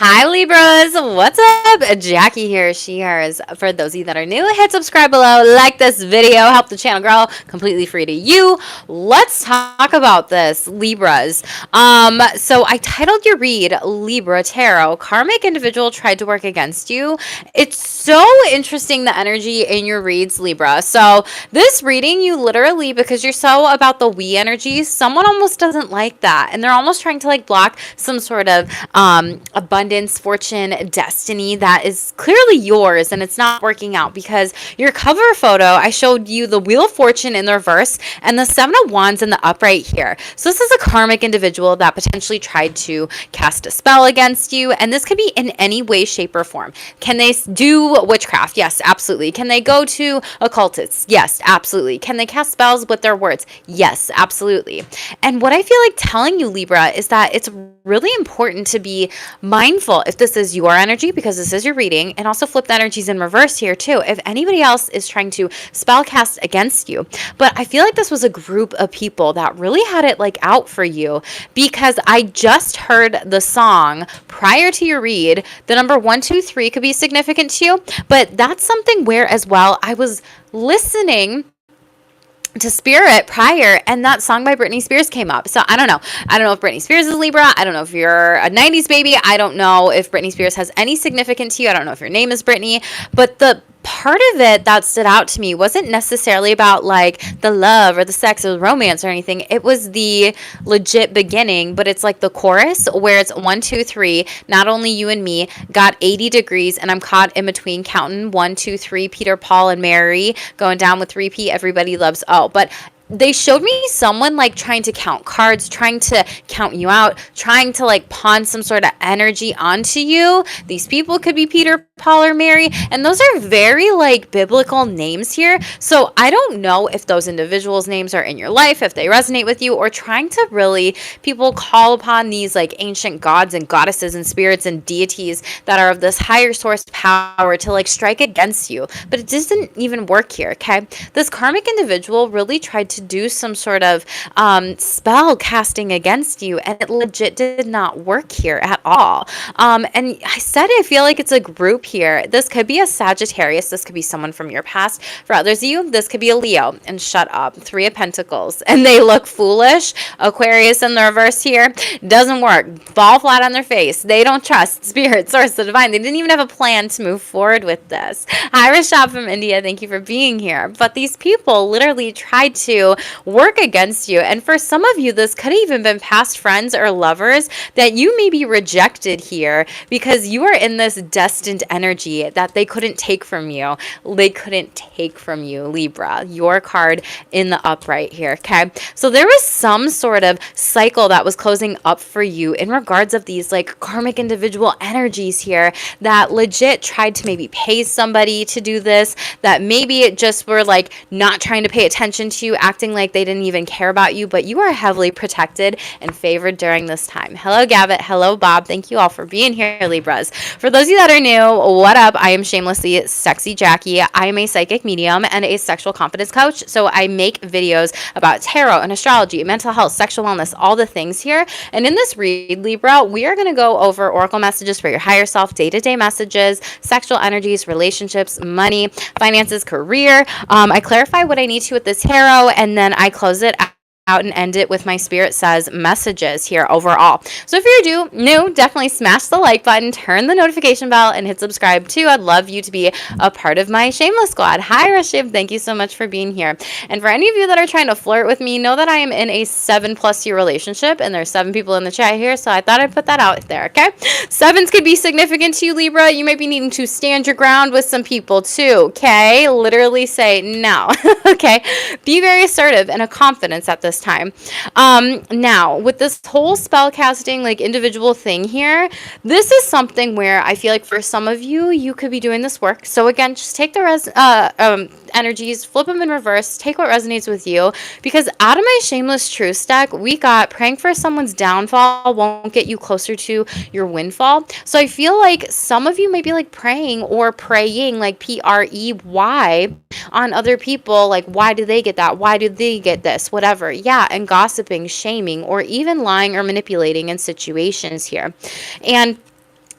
Hi Libras, what's up? Jackie here, she, hers. For those of you that are new, hit subscribe below, like this video, help the channel grow, completely free to you. Let's talk about this, Libras. So I titled your read, Libra Tarot, Karmic Individual Tried to Work Against You. It's so interesting, the energy in your reads, Libra. So this reading, you literally, because you're so about the we energy, someone almost doesn't like that. And they're almost trying to like block some sort of abundance, fortune, destiny that is clearly yours, and it's not working out because your cover photo, I showed you the Wheel of Fortune in the reverse and the Seven of Wands in the upright here. So this is a karmic individual that potentially tried to cast a spell against you, and this could be in any way, shape, or form. Can they do witchcraft? Yes, absolutely. Can they go to occultists? Yes, absolutely. Can they cast spells with their words? Yes, absolutely. And what I feel like telling you, Libra, is that it's really important to be mindful if this is your energy, because this is your reading, and also flip the energies in reverse here too, if anybody else is trying to spell cast against you. But I feel like this was a group of people that really had it like out for you, because I just heard the song prior to your read. The number 123 could be significant to you, but that's something where as well I was listening to Spirit prior, and that song by Britney Spears came up. So I don't know. I don't know if Britney Spears is Libra. I don't know if you're a 90s baby. I don't know if Britney Spears has any significance to you. I don't know if your name is Britney. But the part of it that stood out to me wasn't necessarily about like the love or the sex or the romance or anything. It was the legit beginning, but it's like the chorus where it's 1, 2, 3. Not only you and me got 80 degrees, and I'm caught in between counting 1, 2, 3. Peter, Paul, and Mary going down with repeat. Everybody loves. Oh, but they showed me someone like trying to count cards, trying to count you out, trying to like pawn some sort of energy onto you. These people could be Peter, Paul, or Mary, and those are very like biblical names here. So I don't know if those individuals' names are in your life, if they resonate with you, or trying to really people call upon these like ancient gods and goddesses and spirits and deities that are of this higher source power to like strike against you. But it doesn't even work here, okay? This karmic individual really tried to do some sort of spell casting against you, and it legit did not work here at all. And I said I feel like it's a group here. This could be a Sagittarius. This could be someone from your past. For others of you, this could be a Leo. And shut up. 3 of Pentacles. And they look foolish. Aquarius in the reverse here. Doesn't work. Fall flat on their face. They don't trust Spirit, Source, the Divine. They didn't even have a plan to move forward with this. Hi, Rashad from India. Thank you for being here. But these people literally tried to work against you. And for some of you, this could have even been past friends or lovers that you may be rejected here because you are in this destined energy that they couldn't take from you. They couldn't take from you, Libra. Your card in the upright here, okay? So there was some sort of cycle that was closing up for you in regards of these like karmic individual energies here that legit tried to maybe pay somebody to do this, that maybe it just were like not trying to pay attention to you, acting like they didn't even care about you, but you are heavily protected and favored during this time. Hello, Gavit. Hello, Bob. Thank you all for being here, Libras. For those of you that are new, what up? I am shamelessly sexy Jackie. I am a psychic medium and a sexual confidence coach. So I make videos about tarot and astrology, mental health, sexual wellness, all the things here. And in this read, Libra, we are going to go over oracle messages for your higher self, day-to-day messages, sexual energies, relationships, money, finances, career. I clarify what I need to with this tarot, and then I close it out and end it with my Spirit Says messages here overall. So if you're new, definitely smash the like button, turn the notification bell, and hit subscribe too. I'd love you to be a part of my shameless squad. Hi, Rashib. Thank you so much for being here. And for any of you that are trying to flirt with me, know that I am in a 7+ year relationship, and there's 7 people in the chat here, so I thought I'd put that out there, okay? 7s could be significant to you, Libra. You might be needing to stand your ground with some people too, okay? Literally say no, okay? Be very assertive and a confidence at this time. Now with this whole spell casting like individual thing here, this is something where I feel like for some of you, you could be doing this work. So again, just take the energies, flip them in reverse, take what resonates with you, because out of my shameless truth deck, we got praying for someone's downfall won't get you closer to your windfall. So I feel like some of you might be like praying or praying like PREY on other people, like why do they get that, why do they get this, whatever. Yeah, and gossiping, shaming, or even lying or manipulating in situations here. And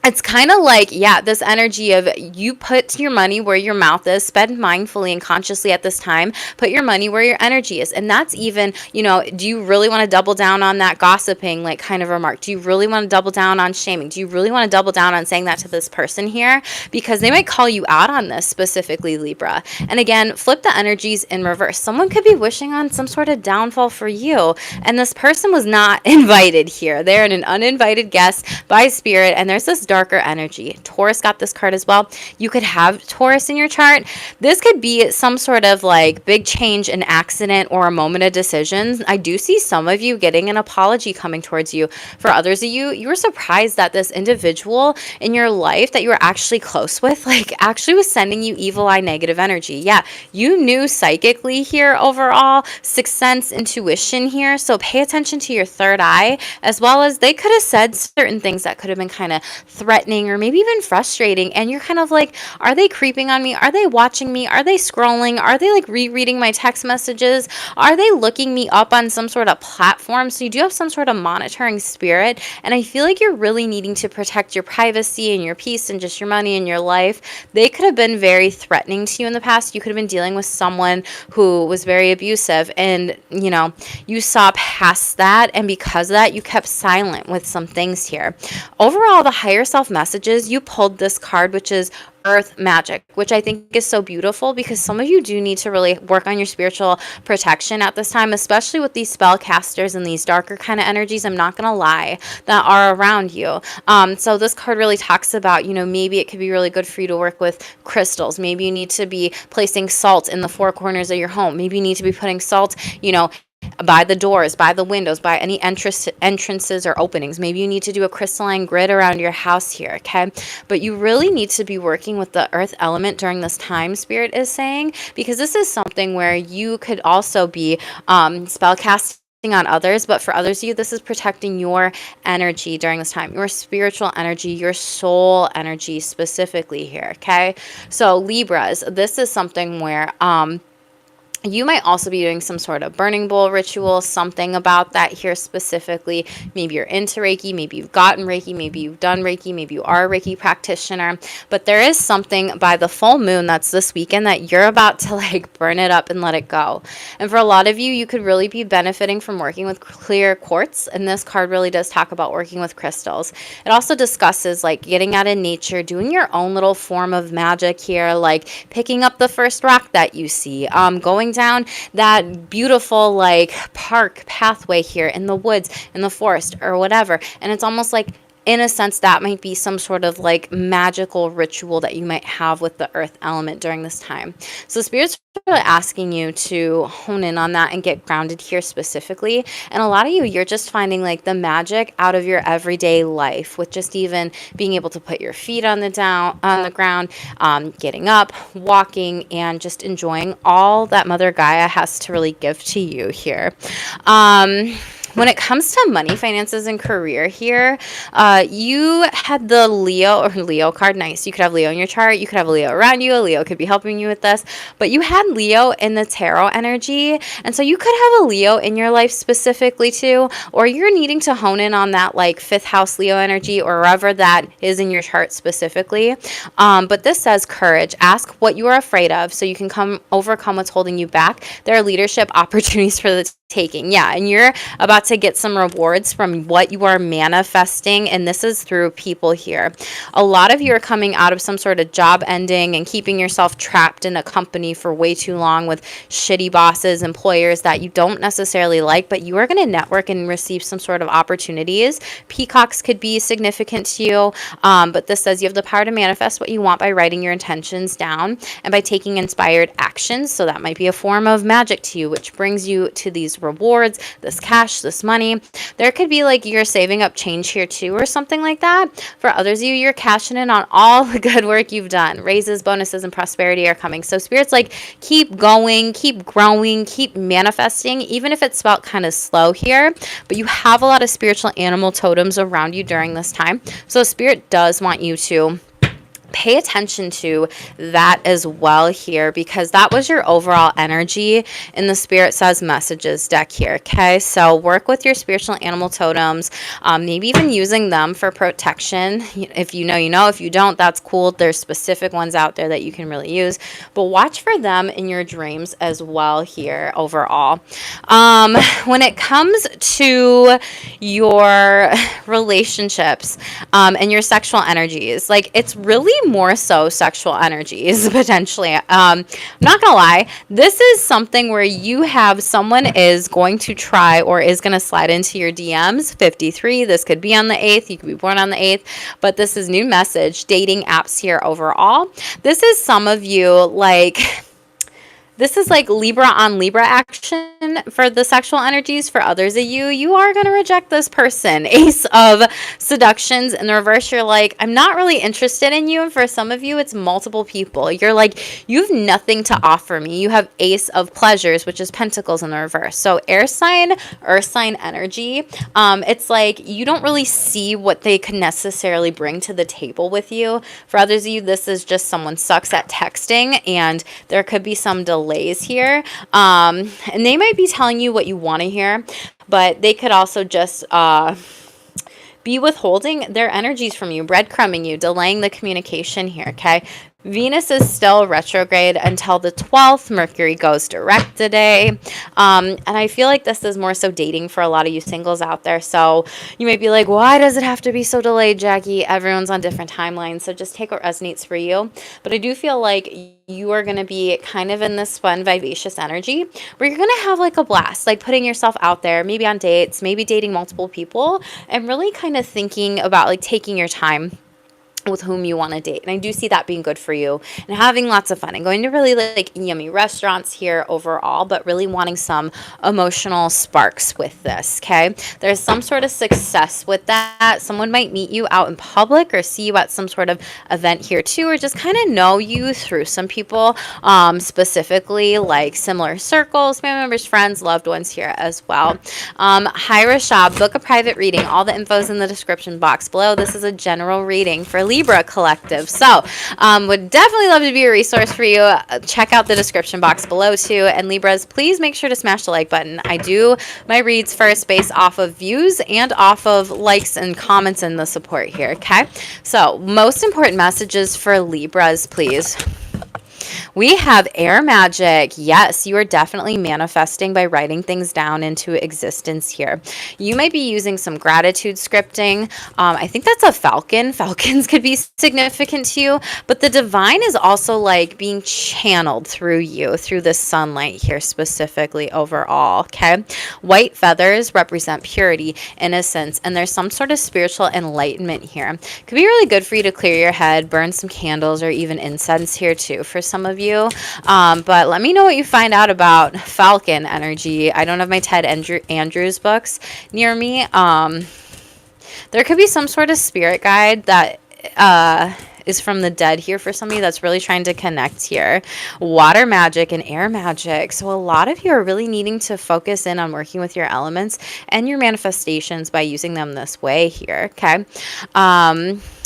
it's kind of like, yeah, this energy of you put your money where your mouth is, spend mindfully and consciously at this time, put your money where your energy is. And that's even, do you really want to double down on that gossiping, like kind of remark? Do you really want to double down on shaming? Do you really want to double down on saying that to this person here? Because they might call you out on this, specifically Libra. And again, flip the energies in reverse. Someone could be wishing on some sort of downfall for you. And this person was not invited here. They're an uninvited guest by spirit. And there's this darker energy. Taurus got this card as well. You could have Taurus in your chart. This could be some sort of like big change, an accident, or a moment of decisions. I do see some of you getting an apology coming towards you. For others of you, you were surprised that this individual in your life that you were actually close with, like actually was sending you evil eye negative energy. Yeah, you knew psychically here overall, sixth sense, intuition here. So pay attention to your third eye, as well as they could have said certain things that could have been kind of threatening or maybe even frustrating. And you're kind of like, are they creeping on me? Are they watching me? Are they scrolling? Are they like rereading my text messages? Are they looking me up on some sort of platform? So you do have some sort of monitoring spirit. And I feel like you're really needing to protect your privacy and your peace and just your money and your life. They could have been very threatening to you in the past. You could have been dealing with someone who was very abusive, and you saw past that, and because of that you kept silent with some things here. Overall, the higher self messages, you pulled this card, which is earth magic, which I think is so beautiful, because some of you do need to really work on your spiritual protection at this time, especially with these spellcasters and these darker kind of energies, I'm not gonna lie, that are around you. So this card really talks about, maybe it could be really good for you to work with crystals. Maybe you need to be placing salt in the four corners of your home. Maybe you need to be putting salt, by the doors, by the windows, by any entrances or openings. Maybe you need to do a crystalline grid around your house here, okay? But you really need to be working with the earth element during this time, Spirit is saying, because this is something where you could also be spellcasting on others, but for others of you, this is protecting your energy during this time, your spiritual energy, your soul energy specifically here, okay? So Libras, this is something where you might also be doing some sort of burning bowl ritual, something about that here specifically. Maybe you're into Reiki, maybe you've gotten Reiki, maybe you've done Reiki, maybe you are a Reiki practitioner. But there is something by the full moon that's this weekend that you're about to like burn it up and let it go. And for a lot of you, you could really be benefiting from working with clear quartz. And this card really does talk about working with crystals. It also discusses like getting out in nature, doing your own little form of magic here, like picking up the first rock that you see, going down that beautiful like park pathway here in the woods, in the forest or whatever. And it's almost like, in a sense, that might be some sort of like magical ritual that you might have with the earth element during this time. So Spirit's really asking you to hone in on that and get grounded here specifically. And a lot of you, you're just finding like the magic out of your everyday life, with just even being able to put your feet on the ground, getting up, walking, and just enjoying all that Mother Gaia has to really give to you here. When it comes to money, finances, and career here, you had the Leo card. Nice. You could have Leo in your chart. You could have a Leo around you. A Leo could be helping you with this. But you had Leo in the tarot energy. And so you could have a Leo in your life specifically too. Or you're needing to hone in on that like fifth house Leo energy, or wherever that is in your chart specifically. But this says courage. Ask what you are afraid of so you can overcome what's holding you back. There are leadership opportunities for the taking. Yeah, and you're about to get some rewards from what you are manifesting, and this is through people here. A lot of you are coming out of some sort of job ending and keeping yourself trapped in a company for way too long with shitty bosses, employers that you don't necessarily like, but you are going to network and receive some sort of opportunities. Peacocks could be significant to you, but this says you have the power to manifest what you want by writing your intentions down and by taking inspired actions. So that might be a form of magic to you, which brings you to these rewards, this cash, this money. There could be like you're saving up change here too, or something like that. For others of you, you're cashing in on all the good work you've done. Raises, bonuses, and prosperity are coming. So Spirit's like, keep going, keep growing, keep manifesting, even if it's felt kind of slow here. But you have a lot of spiritual animal totems around you during this time. So Spirit does want you to pay attention to that as well here, because that was your overall energy in the Spirit Says Messages deck here. Okay, so work with your spiritual animal totems, maybe even using them for protection. If you know, you know. If you don't, that's cool. There's specific ones out there that you can really use, but watch for them in your dreams as well here overall. When it comes to your relationships and your sexual energies, like, it's really more so sexual energies potentially. I'm not gonna lie, this is something where you have someone is going to try or is going to slide into your DMs. 53, this could be on the 8th, you could be born on the 8th, but this is new message, dating apps here overall. This is some of you, like, this is like Libra on Libra action for the sexual energies. For others of you, you are going to reject this person. Ace of Seductions in the reverse, you're like, I'm not really interested in you. And for some of you, it's multiple people. You're like, you have nothing to offer me. You have Ace of Pleasures, which is Pentacles in the reverse. So air sign, earth sign energy. It's like you don't really see what they could necessarily bring to the table with you. For others of you, this is just someone sucks at texting, and there could be some delays here, and they might be telling you what you want to hear, but they could also just be withholding their energies from you, breadcrumbing you, delaying the communication here. Okay, Venus is still retrograde until the 12th. Mercury goes direct today. And I feel like this is more so dating for a lot of you singles out there. So you might be like, why does it have to be so delayed, Jackie? Everyone's on different timelines. So just take what resonates for you. But I do feel like you are going to be kind of in this fun, vivacious energy where you're going to have like a blast, like putting yourself out there, maybe on dates, maybe dating multiple people, and really kind of thinking about like taking your time with whom you want to date. And I do see that being good for you and having lots of fun and going to really like yummy restaurants here overall, but really wanting some emotional sparks with this. Okay, there's some sort of success with that. Someone might meet you out in public or see you at some sort of event here too, or just kind of know you through some people, specifically like similar circles, family members, friends, loved ones here as well. Hi Rashab, book a private reading. All the info's in the description box below. This is a general reading for Libra collective. So would definitely love to be a resource for you. Check out the description box below too. And Libras, please make sure to smash the like button. I do my reads first based off of views and off of likes and comments and the support here. Okay, so most important messages for Libras, please. We have air magic. Yes, you are definitely manifesting by writing things down into existence here. You might be using some gratitude scripting. I think that's a falcon. Falcons could be significant to you, but the divine is also like being channeled through you, through the sunlight here specifically overall. Okay, white feathers represent purity, innocence, and there's some sort of spiritual enlightenment here. Could be really good for you to clear your head, burn some candles or even incense here too for some of you. But let me know what you find out about Falcon energy. I don't have my Ted Andrews books near me. There could be some sort of spirit guide that is from the dead here for somebody that's really trying to connect here. Water magic and air magic. So a lot of you are really needing to focus in on working with your elements and your manifestations by using them this way here. Okay.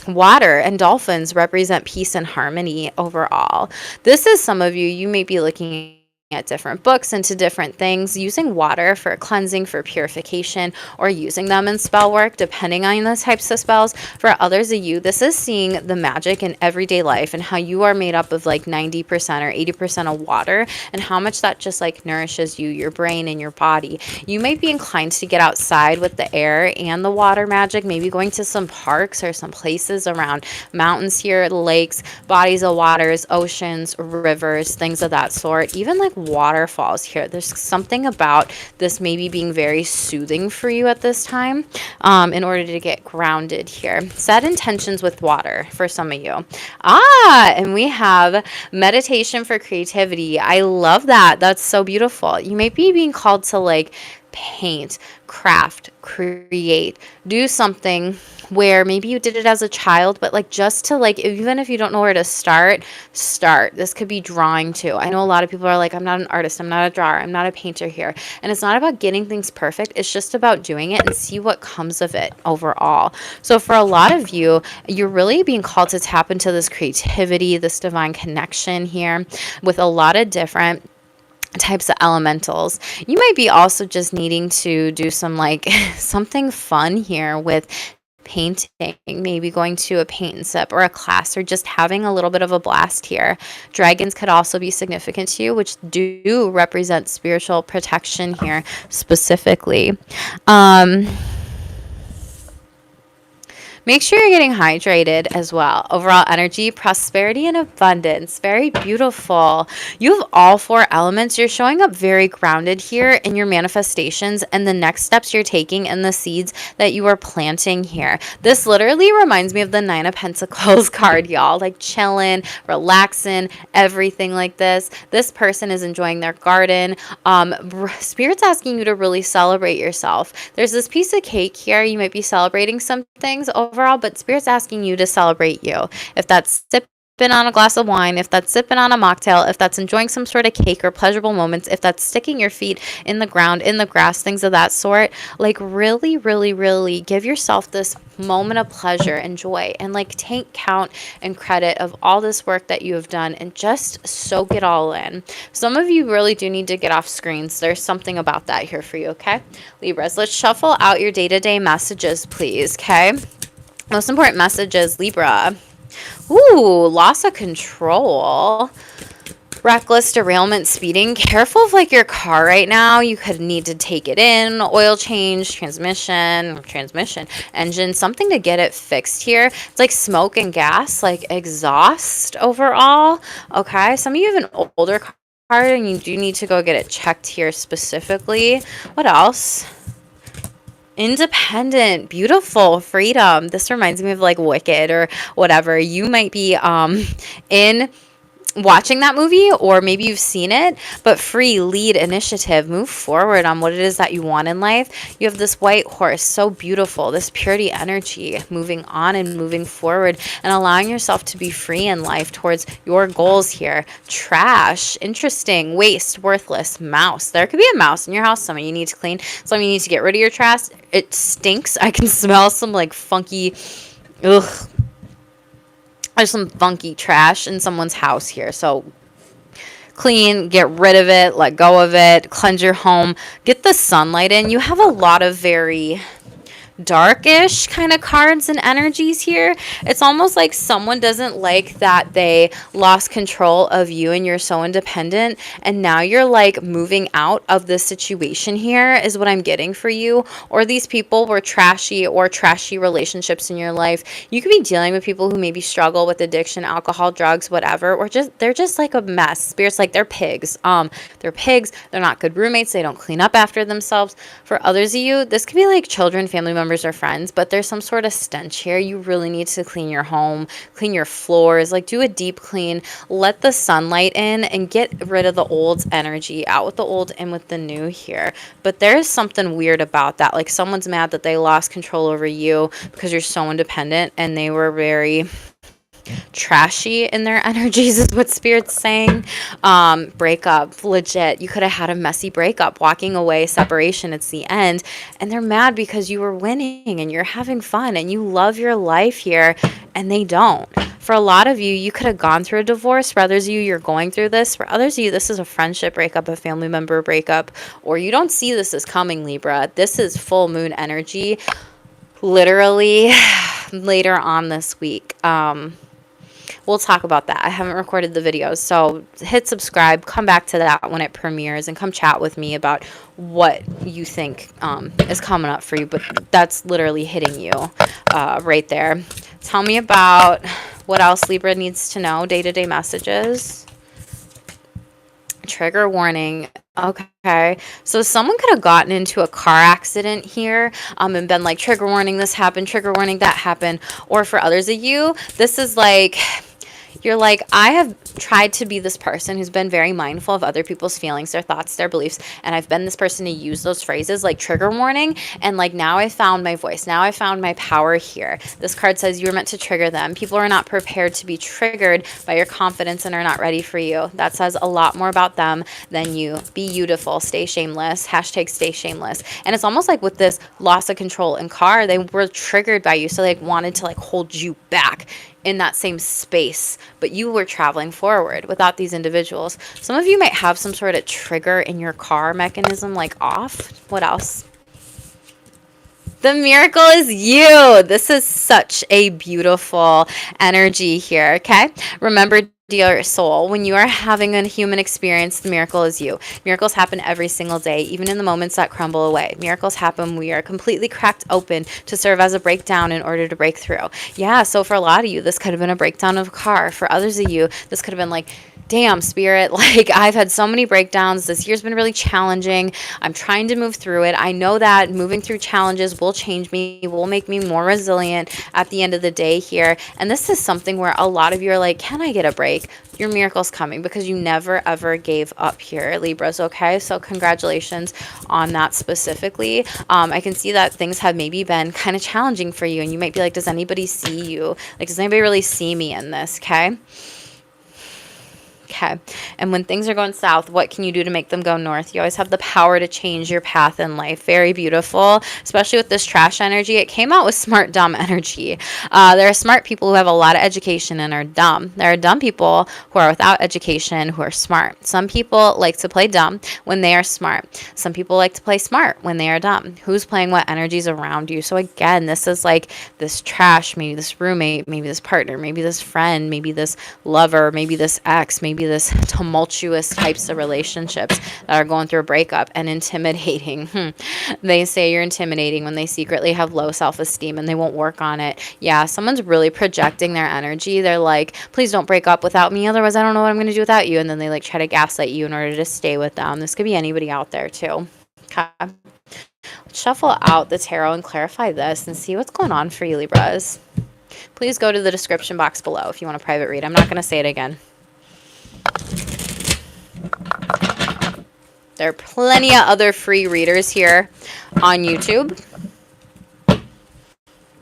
Water and dolphins represent peace and harmony overall. This is some of you, you may be looking at different books into different things, using water for cleansing, for purification, or using them in spell work, depending on the types of spells. For others of you, this is seeing the magic in everyday life and how you are made up of like 90% or 80% of water and how much that just like nourishes you, your brain and your body. You might be inclined to get outside with the air and the water magic, maybe going to some parks or some places around mountains here, lakes, bodies of waters, oceans, rivers, things of that sort, even like waterfalls here. There's something about this maybe being very soothing for you at this time, in order to get grounded here. Set intentions with water for some of you. And we have meditation for creativity. I love that. That's so beautiful. You may be being called to like paint, craft, create, do something where maybe you did it as a child, but like just to like, even if you don't know where to start, start. This could be drawing too. I know a lot of people are like, I'm not an artist, I'm not a drawer, I'm not a painter here. And it's not about getting things perfect, it's just about doing it and see what comes of it overall. So for a lot of you, you're really being called to tap into this creativity, this divine connection here with a lot of different types of elementals. You might be also just needing to do some like something fun here with painting, maybe going to a paint and sip or a class, or just having a little bit of a blast here. Dragons could also be significant to you, which do represent spiritual protection here specifically. Make sure you're getting hydrated as well. Overall energy, prosperity, and abundance. Very beautiful. You have all 4 elements. You're showing up very grounded here in your manifestations and the next steps you're taking and the seeds that you are planting here. This literally reminds me of the 9 of Pentacles card, y'all. Like chilling, relaxing, everything like this. This person is enjoying their garden. Spirit's asking you to really celebrate yourself. There's this piece of cake here. You might be celebrating some things overall, but Spirit's asking you to celebrate you. If that's sipping on a glass of wine, if that's sipping on a mocktail, if that's enjoying some sort of cake or pleasurable moments, if that's sticking your feet in the ground, in the grass, things of that sort, like really, really, really give yourself this moment of pleasure and joy, and like take count and credit of all this work that you have done and just soak it all in. Some of you really do need to get off screens. There's something about that here for you, okay? Libras, let's shuffle out your day-to-day messages, please, okay? Most important messages, Libra. Ooh, loss of control. Reckless derailment, speeding. Careful of like your car right now. You could need to take it in, oil change, transmission, engine, something to get it fixed here. It's like smoke and gas, like exhaust overall. Okay, some of you have an older car and you do need to go get it checked here specifically. What else? Independent, beautiful, freedom. This reminds me of like Wicked or whatever. You might be in watching that movie, or maybe you've seen it, but free, lead, initiative, move forward on what it is that you want in life. You have this white horse, so beautiful, this purity energy, moving on and moving forward and allowing yourself to be free in life towards your goals here. Trash, interesting, waste, worthless, mouse. There could be a mouse in your house. Some of you need to clean. Some of you need to get rid of your trash. It stinks. I can smell some like funky, ugh. There's some funky trash in someone's house here. So clean, get rid of it, let go of it, cleanse your home, get the sunlight in. You have a lot of very darkish kind of cards and energies here. It's almost like someone doesn't like that they lost control of you and you're so independent, and now you're like moving out of the situation here is what I'm getting for you. Or these people were trashy or trashy relationships in your life. You could be dealing with people who maybe struggle with addiction, alcohol, drugs, whatever, or just they're just like a mess. Spirit's like they're pigs. They're pigs. They're not good roommates. They don't clean up after themselves. For others of you, this could be like children, family members, or friends, but there's some sort of stench here. You really need to clean your home, clean your floors, like do a deep clean, let the sunlight in and get rid of the old energy, out with the old, in with the new here. But there's something weird about that. Like someone's mad that they lost control over you because you're so independent, and they were very trashy in their energies is what Spirit's saying. Breakup, legit. You could have had a messy breakup, walking away, separation, it's the end. And they're mad because you were winning and you're having fun and you love your life here, and they don't. For a lot of you, you could have gone through a divorce. For others of you, you're going through this. For others of you, this is a friendship breakup, a family member breakup, or you don't see this as coming, Libra. This is full moon energy, literally later on this week. We'll talk about that. I haven't recorded the videos, so hit subscribe, come back to that when it premieres, and come chat with me about what you think is coming up for you. But that's literally hitting you right there. Tell me about what else Libra needs to know. Day-to-day messages. Trigger warning. Okay, so someone could have gotten into a car accident here and been like, trigger warning, this happened, trigger warning, that happened. Or for others of you, this is like You're like, I have tried to be this person who's been very mindful of other people's feelings, their thoughts, their beliefs, and I've been this person to use those phrases like trigger warning, and like now I found my voice, now I found my power here. This card says you were meant to trigger them. People are not prepared to be triggered by your confidence and are not ready for you. That says a lot more about them than you. Be beautiful, stay shameless, hashtag stay shameless. And it's almost like with this loss of control in car, they were triggered by you, so they wanted to like hold you back in that same space, but you were traveling forward without these individuals. Some of you might have some sort of trigger in your car mechanism like off. What else? The miracle is you. This is such a beautiful energy here, okay? Remember, dear soul, when you are having a human experience, the miracle is you. Miracles happen every single day, even in the moments that crumble away. Miracles happen. We are completely cracked open to serve as a breakdown in order to break through. Yeah, so for a lot of you, this could have been a breakdown of a car. For others of you, this could have been like, damn, spirit, like I've had so many breakdowns. This year's been really challenging. I'm trying to move through it. I know that moving through challenges will change me, will make me more resilient at the end of the day here. And this is something where a lot of you are like, can I get a break? Your miracle's coming because you never ever gave up here, Libras, okay? So congratulations on that specifically. I can see that things have maybe been kind of challenging for you, and you might be like, does anybody see you? Like, does anybody really see me in this, okay? Okay. And when things are going south, what can you do to make them go north? You always have the power to change your path in life. Very beautiful, especially with this trash energy. It came out with smart, dumb energy. There are smart people who have a lot of education and are dumb. There are dumb people who are without education who are smart. Some people like to play dumb when they are smart. Some people like to play smart when they are dumb. Who's playing what energies around you? So again, this is like this trash, maybe this roommate, maybe this partner, maybe this friend, maybe this lover, maybe this ex, maybe this tumultuous types of relationships that are going through a breakup and intimidating. They say you're intimidating when they secretly have low self-esteem and they won't work on it. Yeah, someone's really projecting their energy. They're like, please don't break up without me, otherwise I don't know what I'm going to do without you. And then they like try to gaslight you in order to stay with them. This could be anybody out there too. Okay. Let's shuffle out the tarot and clarify this and see what's going on for you, Libras. Please go to the description box below if you want a private read. I'm not going to say it again. There are plenty of other free readers here on YouTube.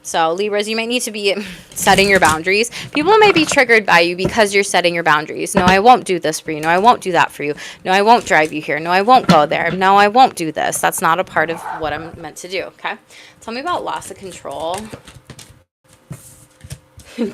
So Libras, you might need to be setting your boundaries. People might be triggered by you because you're setting your boundaries. No, I won't do this for you. No, I won't do that for you. No, I won't drive you here. No, I won't go there. No, I won't do this. That's not a part of what I'm meant to do, okay? Tell me about loss of control.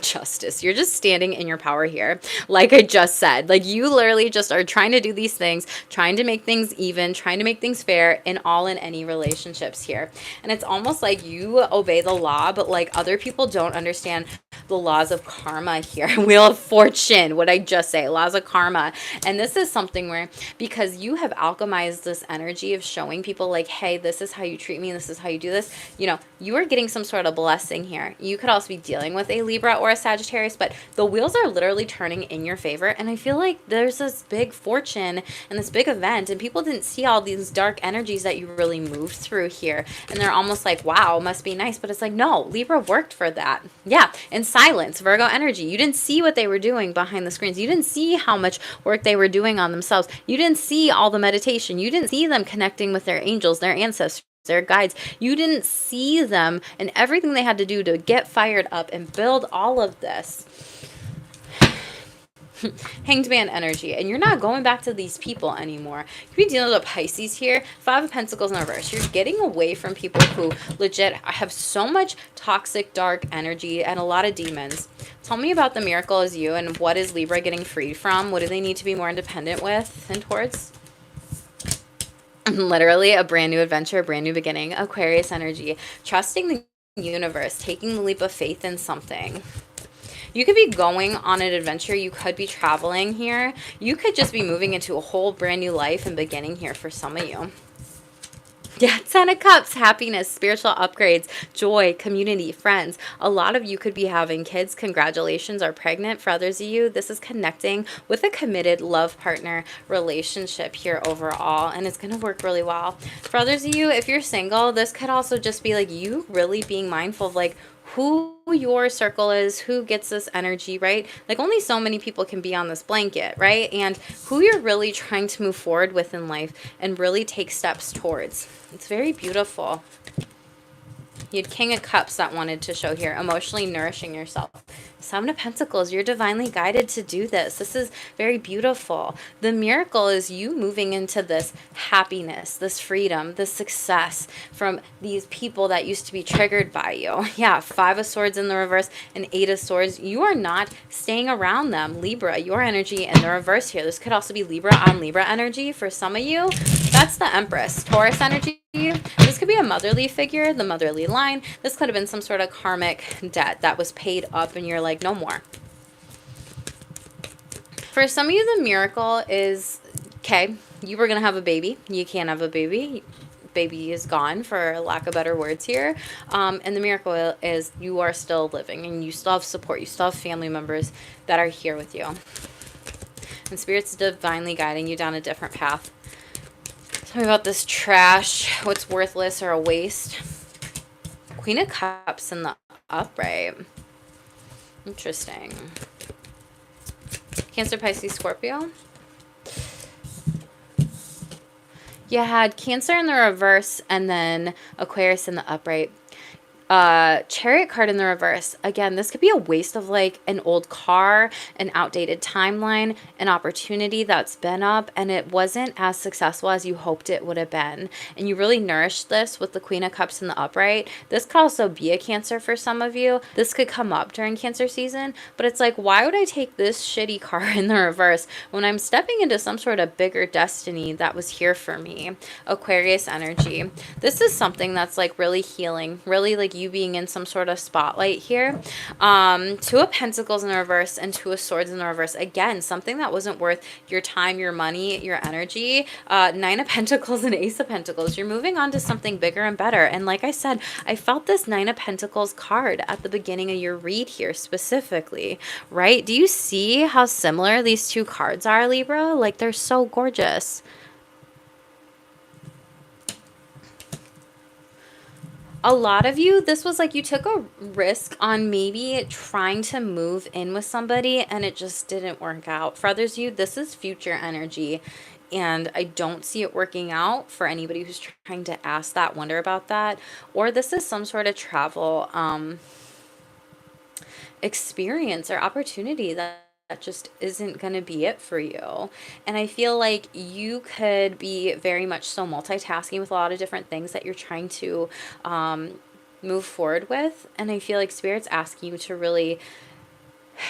Justice. You're just standing in your power here. Like I just said, like you literally just are trying to do these things, trying to make things even, trying to make things fair in all and any relationships here. And it's almost like you obey the law, but like other people don't understand the laws of karma here. Wheel of Fortune, what I just say, laws of karma. And this is something where, because you have alchemized this energy of showing people like, hey, this is how you treat me, this is how you do this, you know, you are getting some sort of blessing here. You could also be dealing with a Libra or a Sagittarius, but the wheels are literally turning in your favor. And I feel like there's this big fortune and this big event, and people didn't see all these dark energies that you really moved through here. And they're almost like, wow, must be nice. But it's like, no, Libra worked for that. Yeah. In silence, Virgo energy. You didn't see what they were doing behind the screens. You didn't see how much work they were doing on themselves. You didn't see all the meditation. You didn't see them connecting with their angels, their ancestors, their guides. You didn't see them and everything they had to do to get fired up and build all of this. Hanged Man energy, and you're not going back to these people anymore. You could be dealing with a Pisces here. 5 of Pentacles in reverse. You're getting away from people who legit have so much toxic, dark energy and a lot of demons. Tell me about the miracle is you, and what is Libra getting freed from? What do they need to be more independent with and towards? Literally a brand new adventure, a brand new beginning. Aquarius energy. Trusting the universe, taking the leap of faith in something. You could be going on an adventure. You could be traveling here. You could just be moving into a whole brand new life and beginning here for some of you. Yeah, 10 of Cups, happiness, spiritual upgrades, joy, community, friends. A lot of you could be having kids. Congratulations, are pregnant. For others of you, this is connecting with a committed love partner relationship here overall, and it's going to work really well. For others of you, if you're single, this could also just be like you really being mindful of like, who your circle is, who gets this energy, right? Like only so many people can be on this blanket, right? And who you're really trying to move forward with in life and really take steps towards. It's very beautiful. You had King of Cups that wanted to show here, emotionally nourishing yourself. Seven of Pentacles, you're divinely guided to do this. This is very beautiful. The miracle is you moving into this happiness, this freedom, this success from these people that used to be triggered by you. Yeah, Five of Swords in the reverse and Eight of Swords. You are not staying around them. Libra, your energy in the reverse here. This could also be Libra on Libra energy for some of you. That's the Empress. Taurus energy. This could be a motherly figure, the motherly line. This could have been some sort of karmic debt that was paid up and you're like, no more. For some of you, the miracle is, okay, you were going to have a baby. You can't have a baby. Baby is gone, for lack of better words here. And the miracle is you are still living and you still have support. You still have family members that are here with you. And Spirit's divinely guiding you down a different path. Tell me about this trash, what's worthless or a waste. Queen of Cups in the upright. Interesting. Cancer, Pisces, Scorpio. You had Cancer in the reverse and then Aquarius in the upright. Chariot card in the reverse. Again, this could be a waste of like an old car, an outdated timeline, an opportunity that's been up and it wasn't as successful as you hoped it would have been. And you really nourished this with the Queen of Cups in the upright. This could also be a Cancer for some of you. This could come up during Cancer season, but it's like, why would I take this shitty car in the reverse when I'm stepping into some sort of bigger destiny that was here for me? Aquarius energy. This is something that's like really healing, really like you being in some sort of spotlight here. Two of Pentacles in the reverse and Two of Swords in the reverse. Again, something that wasn't worth your time, your money, your energy. Nine of Pentacles and Ace of Pentacles. You're moving on to something bigger and better. And like I said, I felt this Nine of Pentacles card at the beginning of your read here specifically, right? Do you see how similar these two cards are, Libra? Like they're so gorgeous. A lot of you, this was like you took a risk on maybe trying to move in with somebody and it just didn't work out. For others of you, this is future energy and I don't see it working out for anybody who's trying to ask that, wonder about that. Or this is some sort of travel experience or opportunity that just isn't going to be it for you. And I feel like you could be very much so multitasking with a lot of different things that you're trying to move forward with. And I feel like Spirit's asking you to really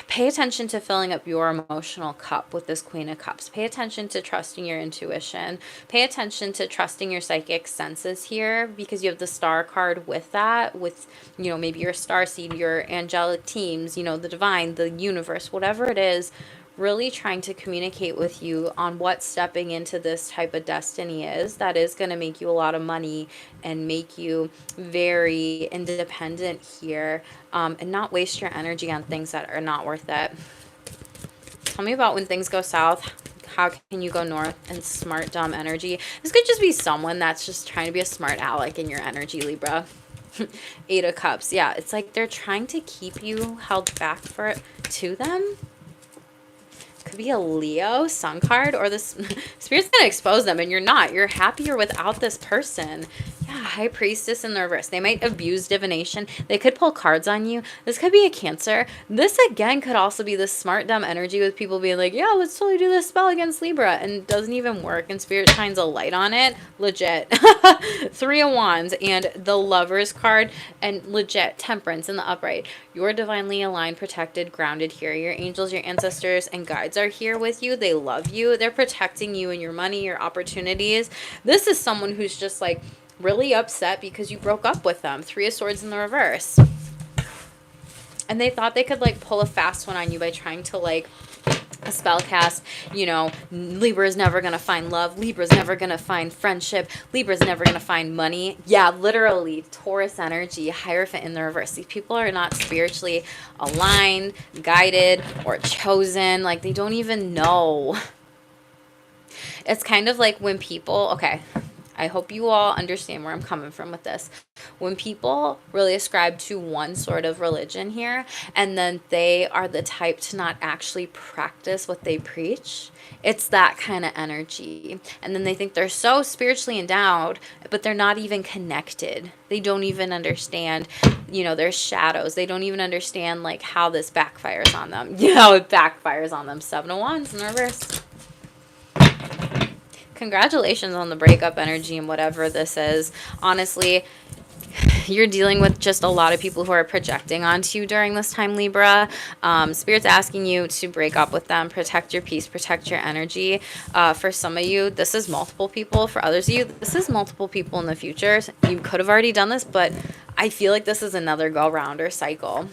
pay attention to filling up your emotional cup with this Queen of Cups. Pay attention to trusting your intuition. Pay attention to trusting your psychic senses here because you have the Star card with that, with, you know, maybe your star seed, your angelic teams, you know, the divine, the universe, whatever it is, really trying to communicate with you on what stepping into this type of destiny is that is going to make you a lot of money and make you very independent here, and not waste your energy on things that are not worth it. Tell me about when things go south. How can you go north? And smart, dumb energy. This could just be someone that's just trying to be a smart aleck in your energy, Libra. Eight of Cups. Yeah, it's like they're trying to keep you held back to them. Could be a Leo sun card, or this Spirit's gonna expose them and you're not. You're happier without this person. Yeah, High Priestess in the reverse. They might abuse divination. They could pull cards on you. This could be a Cancer. This again could also be the smart dumb energy with people being like, yeah, let's totally do this spell against Libra, and it doesn't even work and Spirit shines a light on it. Legit. Three of Wands and the Lovers card, and legit Temperance in the upright. You're divinely aligned, protected, grounded here. Your angels, your ancestors, and guides are here with you. They love you. They're protecting you and your money, your opportunities. This is someone who's just like really upset because you broke up with them. Three of Swords in the reverse. And they thought they could like pull a fast one on you by trying to like a spell cast, you know, Libra is never going to find love. Libra is never going to find friendship. Libra is never going to find money. Yeah, literally Taurus energy, Hierophant in the reverse. These people are not spiritually aligned, guided, or chosen. Like they don't even know. It's kind of like when people, okay, I hope you all understand where I'm coming from with this. When people really ascribe to one sort of religion here, and then they are the type to not actually practice what they preach, it's that kind of energy. And then they think they're so spiritually endowed, but they're not even connected. They don't even understand, their shadows. They don't even understand, like, how this backfires on them. It backfires on them. 7 of Wands in reverse. Congratulations on the breakup energy and whatever this is. Honestly, you're dealing with just a lot of people who are projecting onto you during this time, Libra. Spirit's asking you to break up with them, protect your peace, protect your energy. For some of you, this is multiple people. For others of you, this is multiple people in the future. You could have already done this, but I feel like this is another go-round or cycle.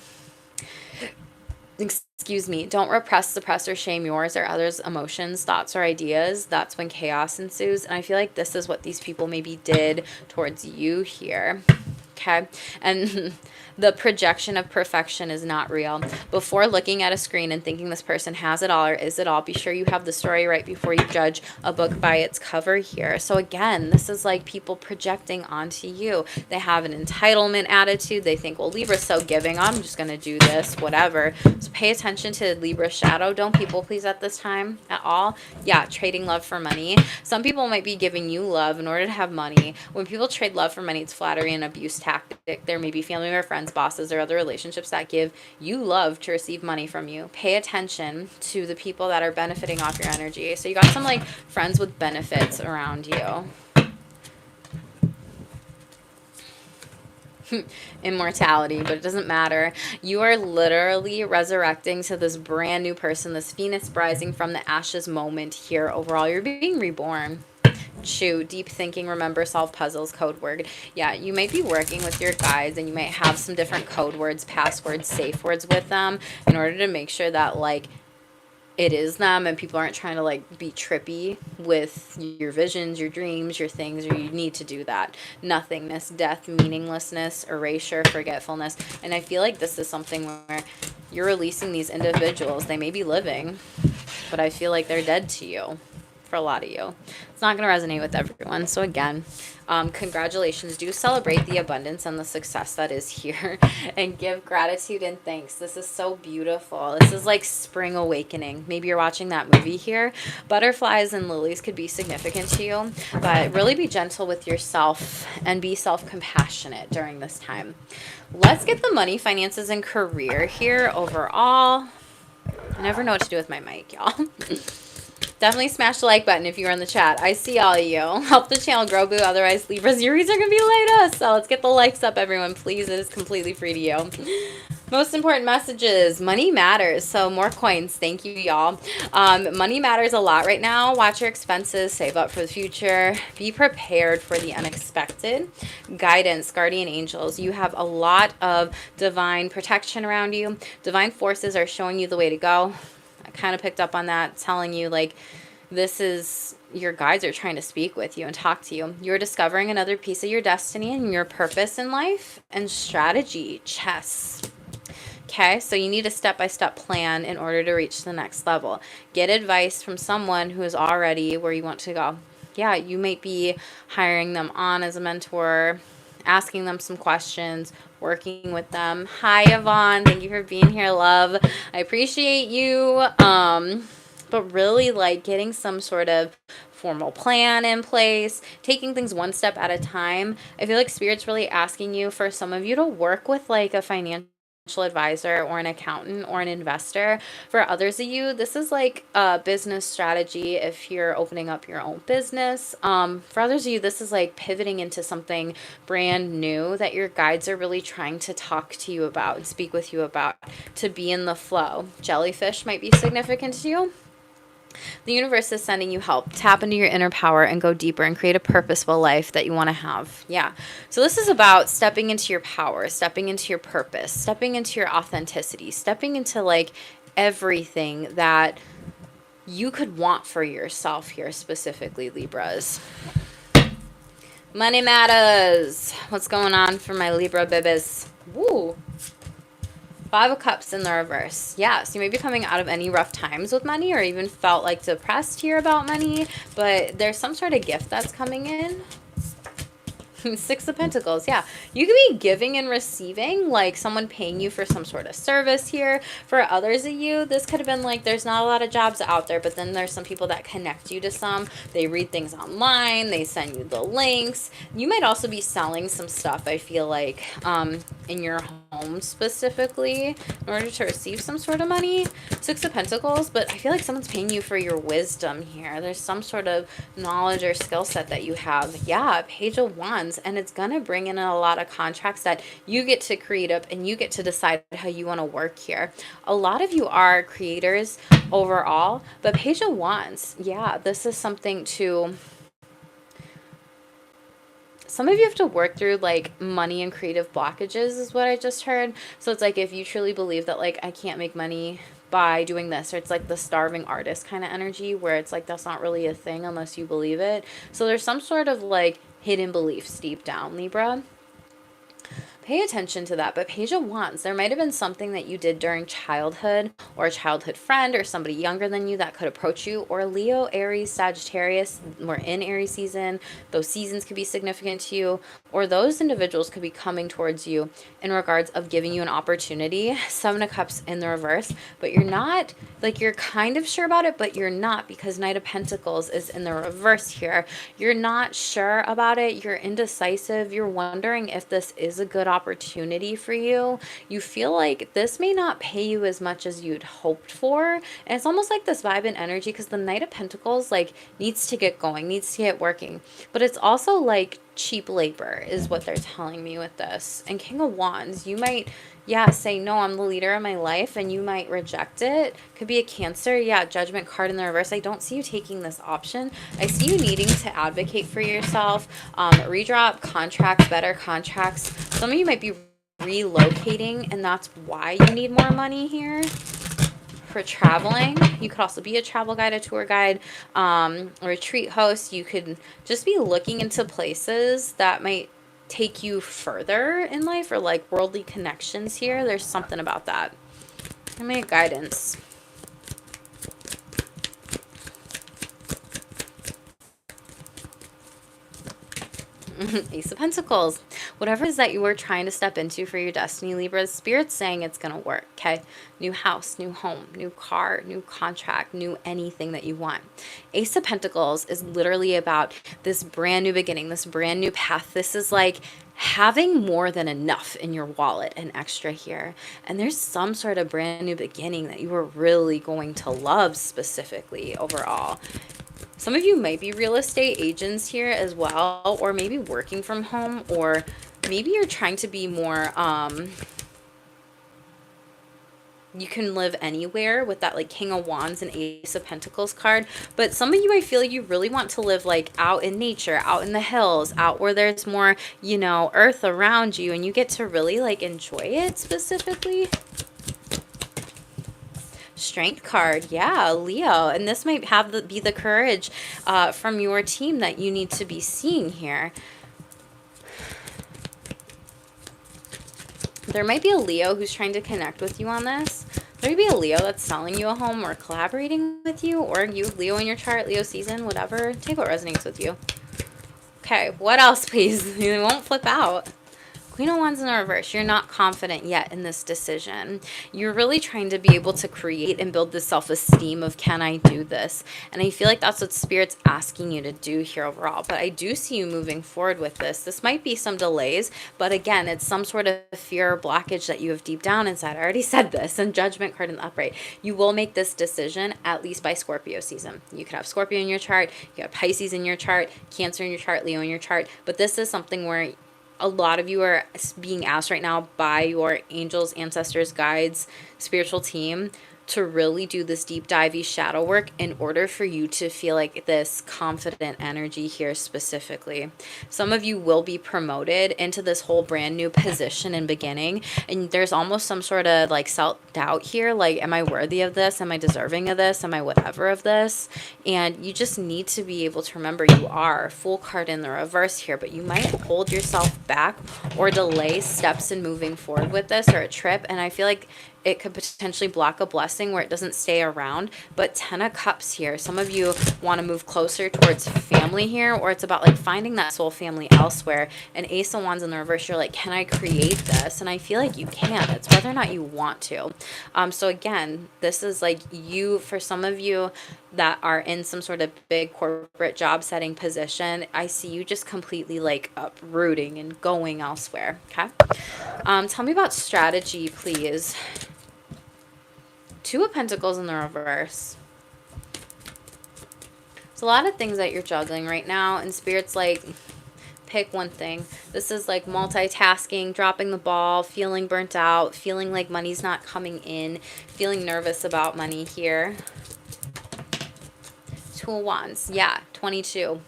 Excuse me, don't repress, suppress, or shame yours or others' emotions, thoughts, or ideas. That's when chaos ensues. And I feel like this is what these people maybe did towards you here. Okay. And the projection of perfection is not real. Before looking at a screen and thinking this person has it all or is it all, be sure you have the story right before you judge a book by its cover here. So again, this is like people projecting onto you. They have an entitlement attitude. They think, well, Libra's so giving, I'm just going to do this, whatever. So pay attention to Libra's shadow. Don't people please at this time at all. Yeah, trading love for money. Some people might be giving you love in order to have money. When people trade love for money, it's flattery and abuse tactic. There may be family or friends, bosses, or other relationships that give you love to receive money from you. Pay attention to the people that are benefiting off your energy. So you got some like friends with benefits around you. Immortality, but it doesn't matter. You are literally resurrecting to this brand new person, this Phoenix rising from the ashes moment here. Overall, you're being reborn. Chew, deep thinking, remember, solve puzzles, code word. Yeah, you might be working with your guides and you might have some different code words, passwords, safe words with them in order to make sure that like it is them and people aren't trying to like be trippy with your visions, your dreams, your things, or you need to do that. Nothingness, death, meaninglessness, erasure, forgetfulness. And I feel like this is something where you're releasing these individuals. They may be living, but I feel like they're dead to you. For a lot of you, it's not going to resonate with everyone. So again, congratulations. Do celebrate the abundance and the success that is here and give gratitude and thanks. This is so beautiful. This is like spring awakening. Maybe you're watching that movie here. Butterflies and lilies could be significant to you, but really be gentle with yourself and be self-compassionate during this time. Let's get the money, finances, and career here overall. I never know what to do with my mic, y'all. Definitely smash the like button if you're in the chat. I see all of you. Help the channel grow, boo. Otherwise, Libras, your reads are going to be later. So let's get the likes up, everyone. Please, it is completely free to you. Most important messages. Money matters. So more coins. Thank you, y'all. Money matters a lot right now. Watch your expenses. Save up for the future. Be prepared for the unexpected. Guidance, guardian angels. You have a lot of divine protection around you. Divine forces are showing you the way to go. I kind of picked up on that, telling you like this is your guides are trying to speak with you and talk to you. You're discovering another piece of your destiny and your purpose in life and strategy, chess. Okay, so you need a step-by-step plan in order to reach the next level. Get advice from someone who is already where you want to go. Yeah, you might be hiring them on as a mentor, asking them some questions, working with them. Hi, Yvonne. Thank you for being here, love. I appreciate you. But really like getting some sort of formal plan in place, taking things one step at a time. I feel like Spirit's really asking you, for some of you, to work with like a financial advisor or an accountant or an investor. For others of you, this is like a business strategy if you're opening up your own business. For others of you, this is like pivoting into something brand new that your guides are really trying to talk to you about and speak with you about, to be in the flow. Jellyfish might be significant to you. The universe is sending you help. Tap into your inner power and go deeper and create a purposeful life that you want to have. Yeah. So this is about stepping into your power, stepping into your purpose, stepping into your authenticity, stepping into like everything that you could want for yourself here, specifically, Libras. Money matters. What's going on for my Libra bibis? Woo. 5 of Cups in the reverse. Yeah, so you may be coming out of any rough times with money or even felt like depressed here about money, but there's some sort of gift that's coming in. Six of Pentacles, yeah. You could be giving and receiving, like someone paying you for some sort of service here. For others of you, this could have been like, there's not a lot of jobs out there, but then there's some people that connect you to some. They read things online, they send you the links. You might also be selling some stuff, I feel like, in your home specifically, in order to receive some sort of money. Six of Pentacles, but I feel like someone's paying you for your wisdom here. There's some sort of knowledge or skill set that you have. Yeah, Page of Wands, and it's gonna bring in a lot of contracts that you get to create up, and you get to decide how you want to work here. A lot of you are creators overall, but Page of Wands, yeah, this is something to... Some of you have to work through like money and creative blockages is what I just heard. So it's like, if you truly believe that like, I can't make money by doing this, or it's like the starving artist kind of energy where it's like, that's not really a thing unless you believe it. So there's some sort of like hidden beliefs deep down, Libra. Pay attention to that. But Page of Wands, there might have been something that you did during childhood, or a childhood friend or somebody younger than you that could approach you, or Leo, Aries, Sagittarius. We're in Aries season. Those seasons could be significant to you, or those individuals could be coming towards you in regards of giving you an opportunity. Seven of Cups in the reverse, but you're not, like, you're kind of sure about it, but you're not, because Knight of Pentacles is in the reverse here. You're not sure about it. You're indecisive. You're wondering if this is a good opportunity for you. You feel like this may not pay you as much as you'd hoped for. And it's almost like this vibe and energy, because the Knight of Pentacles like needs to get going, needs to get working. But it's also like cheap labor is what they're telling me with this. And King of Wands, you might, yeah, say, no, I'm the leader of my life, and you might reject it. Could be a Cancer. Yeah, Judgment card in the reverse. I don't see you taking this option. I see you needing to advocate for yourself. Redrop contracts, better contracts. Some of you might be relocating, and that's why you need more money here. For traveling, you could also be a travel guide, a tour guide, a retreat host. You could just be looking into places that might take you further in life, or like worldly connections here. There's something about that. I make guidance. Ace of Pentacles. Whatever it is that you are trying to step into for your destiny, Libra, Spirit's saying it's going to work, okay? New house, new home, new car, new contract, new anything that you want. Ace of Pentacles is literally about this brand new beginning, this brand new path. This is like having more than enough in your wallet and extra here. And there's some sort of brand new beginning that you are really going to love specifically overall. Some of you might be real estate agents here as well, or maybe working from home, or maybe you're trying to be more, you can live anywhere with that like King of Wands and Ace of Pentacles card. But some of you, I feel you really want to live like out in nature, out in the hills, out where there's more, you know, earth around you, and you get to really like enjoy it specifically. Strength card, yeah, Leo, and this might have be the courage from your team that you need to be seeing here. There might be a Leo who's trying to connect with you on this. There might be a Leo that's selling you a home or collaborating with you, or you, Leo in your chart, Leo season, whatever. Take what resonates with you. Okay, what else, please? You won't flip out. Queen of Wands in the reverse. You're not confident yet in this decision. You're really trying to be able to create and build the self-esteem of, can I do this? And I feel like that's what Spirit's asking you to do here overall. But I do see you moving forward with this. This might be some delays, but again, it's some sort of fear or blockage that you have deep down inside. I already said this, and Judgment card in the upright. You will make this decision at least by Scorpio season. You could have Scorpio in your chart, you have Pisces in your chart, Cancer in your chart, Leo in your chart, but this is something where a lot of you are being asked right now by your angels, ancestors, guides, spiritual team to really do this deep divey shadow work in order for you to feel like this confident energy here specifically. Some of you will be promoted into this whole brand new position and beginning, and there's almost some sort of like self-doubt here, like, am I worthy of this? Am I deserving of this? Am I whatever of this? And you just need to be able to remember you are. Full card in the reverse here, but you might hold yourself back or delay steps in moving forward with this, or a trip. And I feel like it could potentially block a blessing where it doesn't stay around. But 10 of Cups here, some of you want to move closer towards family here, or it's about like finding that soul family elsewhere. And Ace of Wands in the reverse, you're like, can I create this? And I feel like you can. It's whether or not you want to. So again, this is like you, for some of you that are in some sort of big corporate job setting position, I see you just completely like uprooting and going elsewhere. Okay. Tell me about strategy, please. Two of Pentacles in the reverse. There's a lot of things that you're juggling right now, and Spirit's like, pick one thing. This is like multitasking, dropping the ball, feeling burnt out, feeling like money's not coming in, feeling nervous about money here. Two of Wands. Yeah, 22.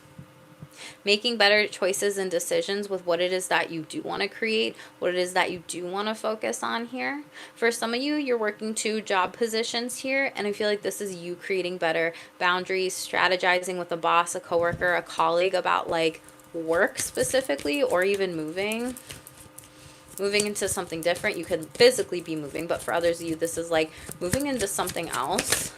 Making better choices and decisions with what it is that you do want to create, what it is that you do want to focus on here. For some of you, you're working 2 job positions here, and I feel like this is you creating better boundaries, strategizing with a boss, a coworker, a colleague about like work specifically, or even moving into something different. You could physically be moving, but for others of you, this is like moving into something else.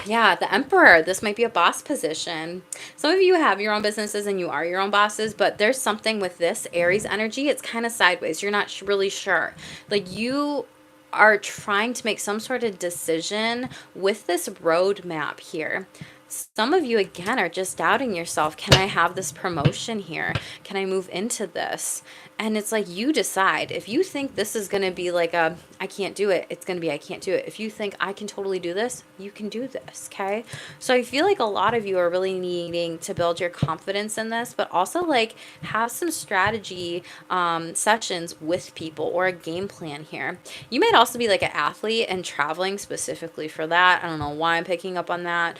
Yeah, the Emperor. This might be a boss position. Some of you have your own businesses and you are your own bosses, but there's something with this Aries energy. It's kind of sideways. You're not really sure. Like you are trying to make some sort of decision with this roadmap here. Some of you, again, are just doubting yourself. Can I have this promotion here? Can I move into this? And it's like you decide. If you think this is going to be like a, I can't do it, it's going to be, I can't do it. If you think I can totally do this, you can do this, okay? So I feel like a lot of you are really needing to build your confidence in this, but also like have some strategy sessions with people or a game plan here. You might also be like an athlete and traveling specifically for that. I don't know why I'm picking up on that.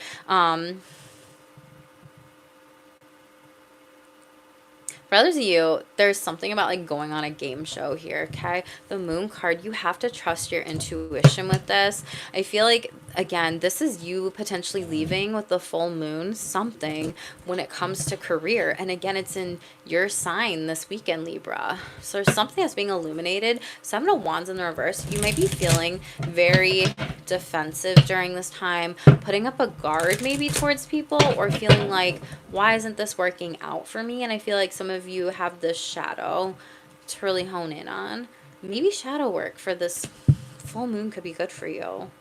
For others of you, there's something about like going on a game show here, okay? The Moon card, you have to trust your intuition with this. I feel like, again, this is you potentially leaving with the full moon something when it comes to career. And again, it's in your sign this weekend, Libra. So there's something that's being illuminated. 7 of Wands in the reverse. You might be feeling very defensive during this time, putting up a guard maybe towards people, or feeling like, why isn't this working out for me? And I feel like some of you have this shadow to really hone in on. Maybe shadow work for this full moon could be good for you.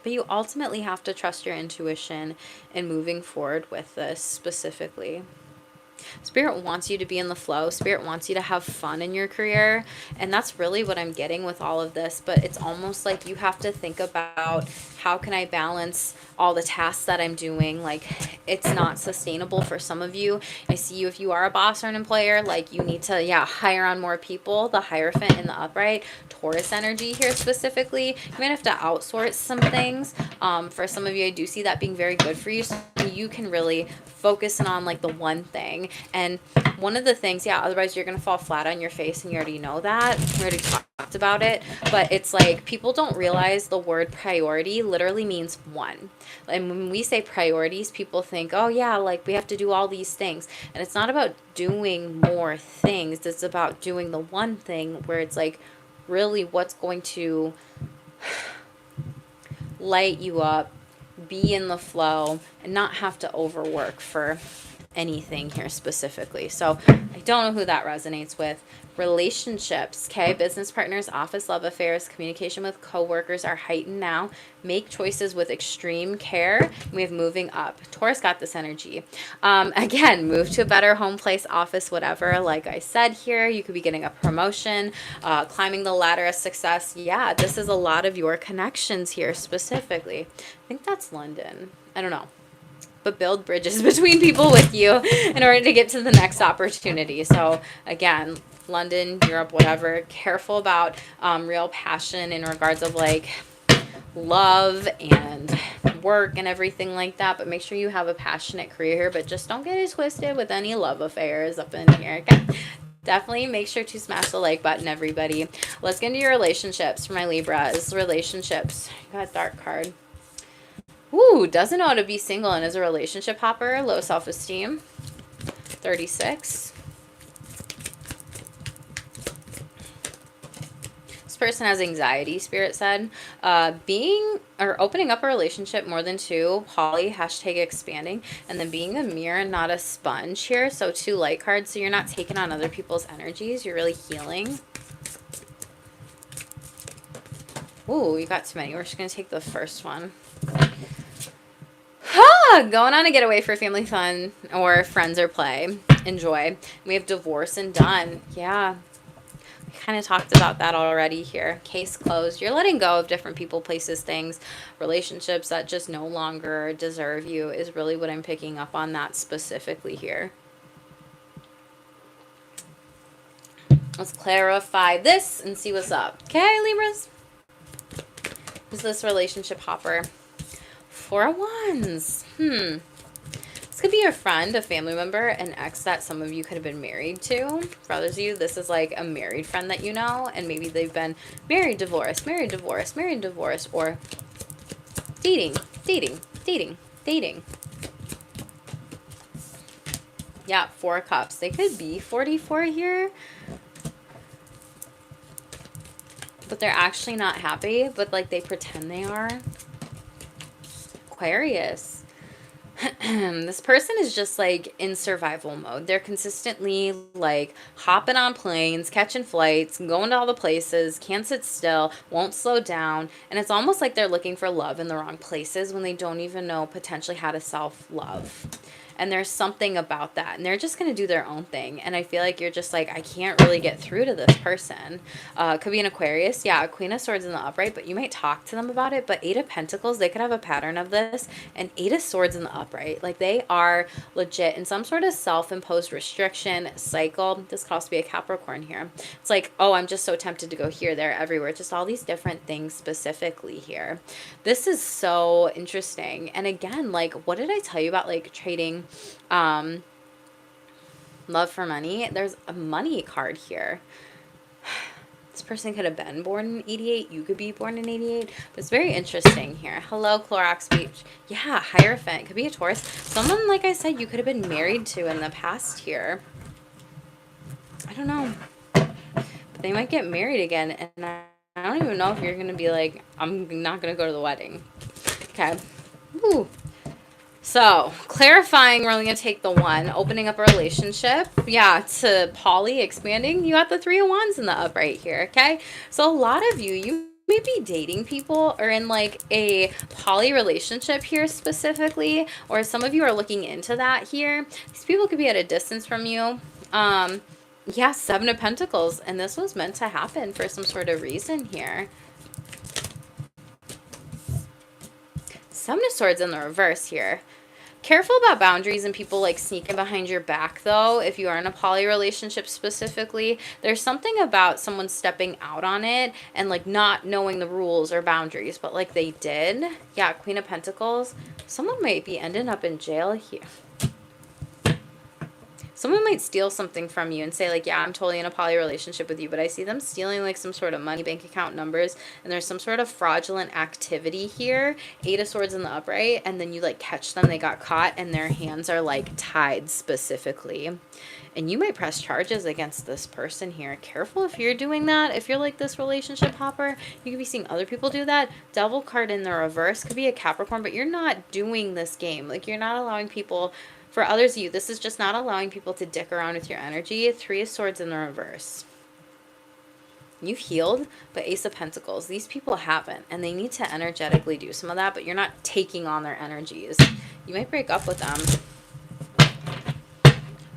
But you ultimately have to trust your intuition in moving forward with this specifically. Spirit wants you to be in the flow. Spirit wants you to have fun in your career. And that's really what I'm getting with all of this. But it's almost like you have to think about, how can I balance all the tasks that I'm doing? Like, it's not sustainable for some of you. I see you, if you are a boss or an employer, like you need to, hire on more people. The Hierophant in the upright, Taurus energy here specifically. You might have to outsource some things. For some of you, I do see that being very good for you. So you can really focus in on like the one thing. And one of the things, otherwise you're going to fall flat on your face, and you already know that. We already talked about it. But it's like people don't realize the word priority literally means one. And when we say priorities, people think, oh yeah, like we have to do all these things. And it's not about doing more things. It's about doing the one thing where it's like really what's going to light you up, be in the flow, and not have to overwork for anything here specifically. So I don't know who that resonates with. Relationships, okay? Business partners, office love affairs, communication with coworkers are heightened now. Make choices with extreme care. We have moving up. Taurus got this energy. Again, move to a better home, place, office, whatever. Like I said here, you could be getting a promotion, climbing the ladder of success. Yeah, this is a lot of your connections here specifically. I think that's London. I don't know. But build bridges between people with you in order to get to the next opportunity. So again, London, Europe, whatever, careful about real passion in regards of like love and work and everything like that. But make sure you have a passionate career here, but just don't get it twisted with any love affairs up in here, okay? Definitely make sure to smash the like button, everybody. Let's get into your relationships for my Libras. Relationships. You got a dark card. Ooh, doesn't know how to be single and is a relationship hopper. Low self-esteem. 36. person has anxiety, Spirit said. Being or opening up a relationship more than two, poly, hashtag expanding, and then being a mirror, not a sponge here. So 2 light cards. So you're not taking on other people's energies. You're really healing. Ooh, you got too many. We're just going to take the first one. Going on a getaway for family fun or friends or play. Enjoy. We have divorce and done. Yeah. We kind of talked about that already here. Case closed. You're letting go of different people, places, things, relationships that just no longer deserve you is really what I'm picking up on that specifically here. Let's clarify this and see what's up. Okay, Libras? Who's this relationship hopper? 4 of Wands. This could be a friend, a family member, an ex that some of you could have been married to. For others of you, this is like a married friend that you know, and maybe they've been married, divorced, married, divorced, married, divorced, or dating. Yeah, 4 of Cups. They could be 44 here, but they're actually not happy, but like they pretend they are. Aquarius. This person is just like in survival mode. They're consistently like hopping on planes, catching flights, going to all the places, can't sit still, won't slow down. And it's almost like they're looking for love in the wrong places when they don't even know potentially how to self-love. And there's something about that. And they're just going to do their own thing. And I feel like you're just like, I can't really get through to this person. Could be an Aquarius. Yeah, a Queen of Swords in the upright. But you might talk to them about it. But 8 of Pentacles, they could have a pattern of this. And 8 of Swords in the upright. Like they are legit in some sort of self-imposed restriction cycle. This could also be a Capricorn here. It's like, oh, I'm just so tempted to go here, there, everywhere. Just all these different things specifically here. This is so interesting. And again, like, what did I tell you about like trading love for money? There's a money card here. This person could have been born in 88. You could be born in 88. But it's very interesting here. Hello, Clorox Beach. Yeah, Hierophant. Could be a Taurus. Someone, like I said, you could have been married to in the past here. I don't know. But they might get married again. And I don't even know if you're going to be like, I'm not going to go to the wedding. Okay. Ooh. So, clarifying, we're only going to take the 1. Opening up a relationship. Yeah, to poly, expanding. You got the 3 of Wands in the upright here, okay? So, a lot of you may be dating people or in like a poly relationship here specifically. Or some of you are looking into that here. These people could be at a distance from you. Yeah, 7 of Pentacles. And this was meant to happen for some sort of reason here. 7 of Swords in the reverse here. Careful about boundaries and people like sneaking behind your back though. If you are in a poly relationship specifically, there's something about someone stepping out on it and like not knowing the rules or boundaries, but like they did. Yeah, Queen of Pentacles. Someone might be ending up in jail here. Someone might steal something from you and say like, yeah, I'm totally in a poly relationship with you, but I see them stealing like some sort of money, bank account numbers, and there's some sort of fraudulent activity here. 8 of Swords in the upright, and then you like catch them, they got caught, and their hands are like tied specifically. And you might press charges against this person here. Careful if you're doing that. If you're like this relationship hopper, you could be seeing other people do that. Devil card in the reverse could be a Capricorn, but you're not doing this game. Like you're not allowing people... For others of you, this is just not allowing people to dick around with your energy. 3 of Swords in the reverse. You've healed, but Ace of Pentacles. These people haven't, and they need to energetically do some of that, but you're not taking on their energies. You might break up with them.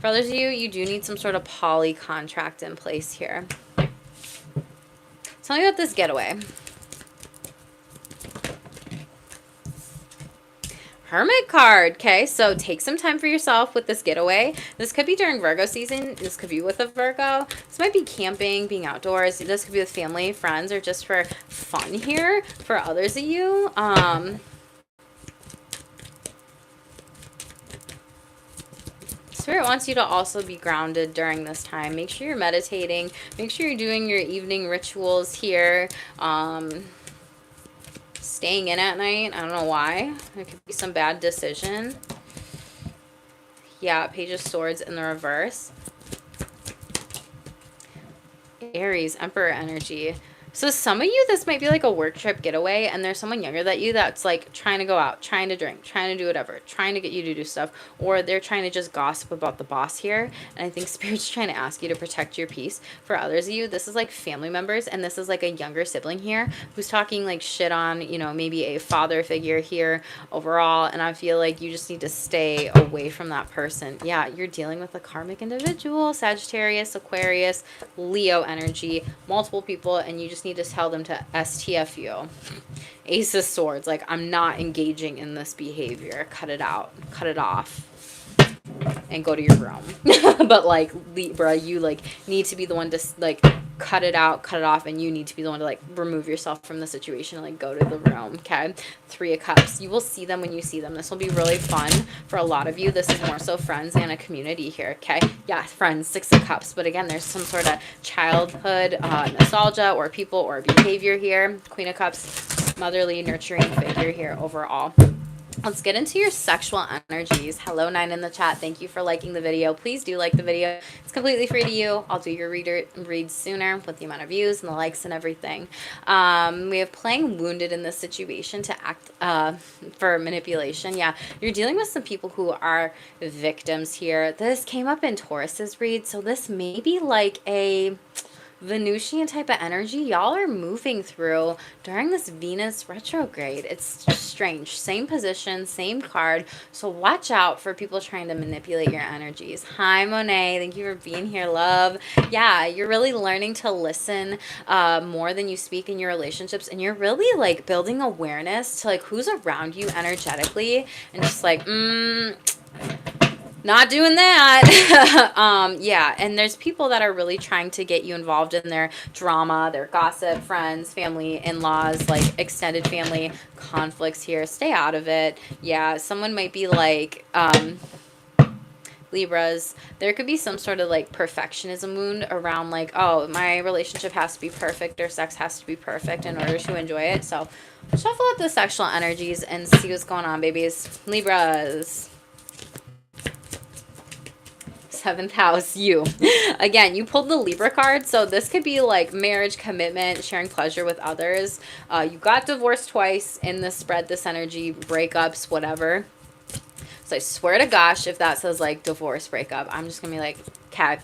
For others of you, you do need some sort of poly contract in place here. Tell me about this getaway. Hermit card. Okay, so take some time for yourself with this getaway. This could be during Virgo season. This could be with a Virgo. This might be camping, being outdoors. This could be with family, friends, or just for fun here for others of you. Spirit wants you to also be grounded during this time. Make sure you're meditating. Make sure you're doing your evening rituals here. Staying in at night. I don't know why. It could be some bad decision. Yeah, Page of Swords in the reverse. Aries, Emperor energy. So some of you, this might be like a work trip getaway, and there's someone younger than you that's like trying to go out, trying to drink, trying to do whatever, trying to get you to do stuff, or they're trying to just gossip about the boss here. And I think Spirit's trying to ask you to protect your peace. For others of you, this is like family members, and this is like a younger sibling here who's talking like shit on, you know, maybe a father figure here overall. And I feel like you just need to stay away from that person. Yeah, you're dealing with a karmic individual, Sagittarius, Aquarius, Leo energy, multiple people, and you just need to tell them to STF you. Ace of Swords, like, I'm not engaging in this behavior. Cut it out. Cut it off. And go to your room. But, like, Libra, you, like, need to be the one to, like, cut it out, cut it off, and you need to be the one to, like, remove yourself from the situation and, like, go to the room, okay? 3 of Cups. You will see them when you see them. This will be really fun for a lot of you. This is more so friends and a community here, okay? Yeah, friends, 6 of Cups. But, again, there's some sort of childhood nostalgia or people or behavior here. Queen of Cups, motherly, nurturing figure here overall. Let's get into your sexual energies. Hello, 9 in the chat. Thank you for liking the video. Please do like the video. It's completely free to you. I'll do your reads sooner with the amount of views and the likes and everything. We have playing wounded in this situation to act for manipulation. Yeah, you're dealing with some people who are victims here. This came up in Taurus's read, so this may be like a Venusian type of energy y'all are moving through during this Venus retrograde. It's strange. Same position, same card. So watch out for people trying to manipulate your energies. Hi, Monet. Thank you for being here, love. Yeah, you're really learning to listen more than you speak in your relationships. And you're really, like, building awareness to, like, who's around you energetically. And just, like, not doing that. Yeah, and there's people that are really trying to get you involved in their drama, their gossip, friends, family, in-laws, like extended family conflicts here. Stay out of it. Yeah, someone might be like, Libras, there could be some sort of like perfectionism wound around like, oh, my relationship has to be perfect or sex has to be perfect in order to enjoy it. So shuffle up the sexual energies and see what's going on, babies. Libras. 7th house, you. Again, you pulled the Libra card, so this could be like marriage, commitment, sharing pleasure with others. You got divorced twice in this spread, this energy, breakups, whatever. So I swear to gosh, if that says like divorce, breakup, I'm just gonna be like, okay,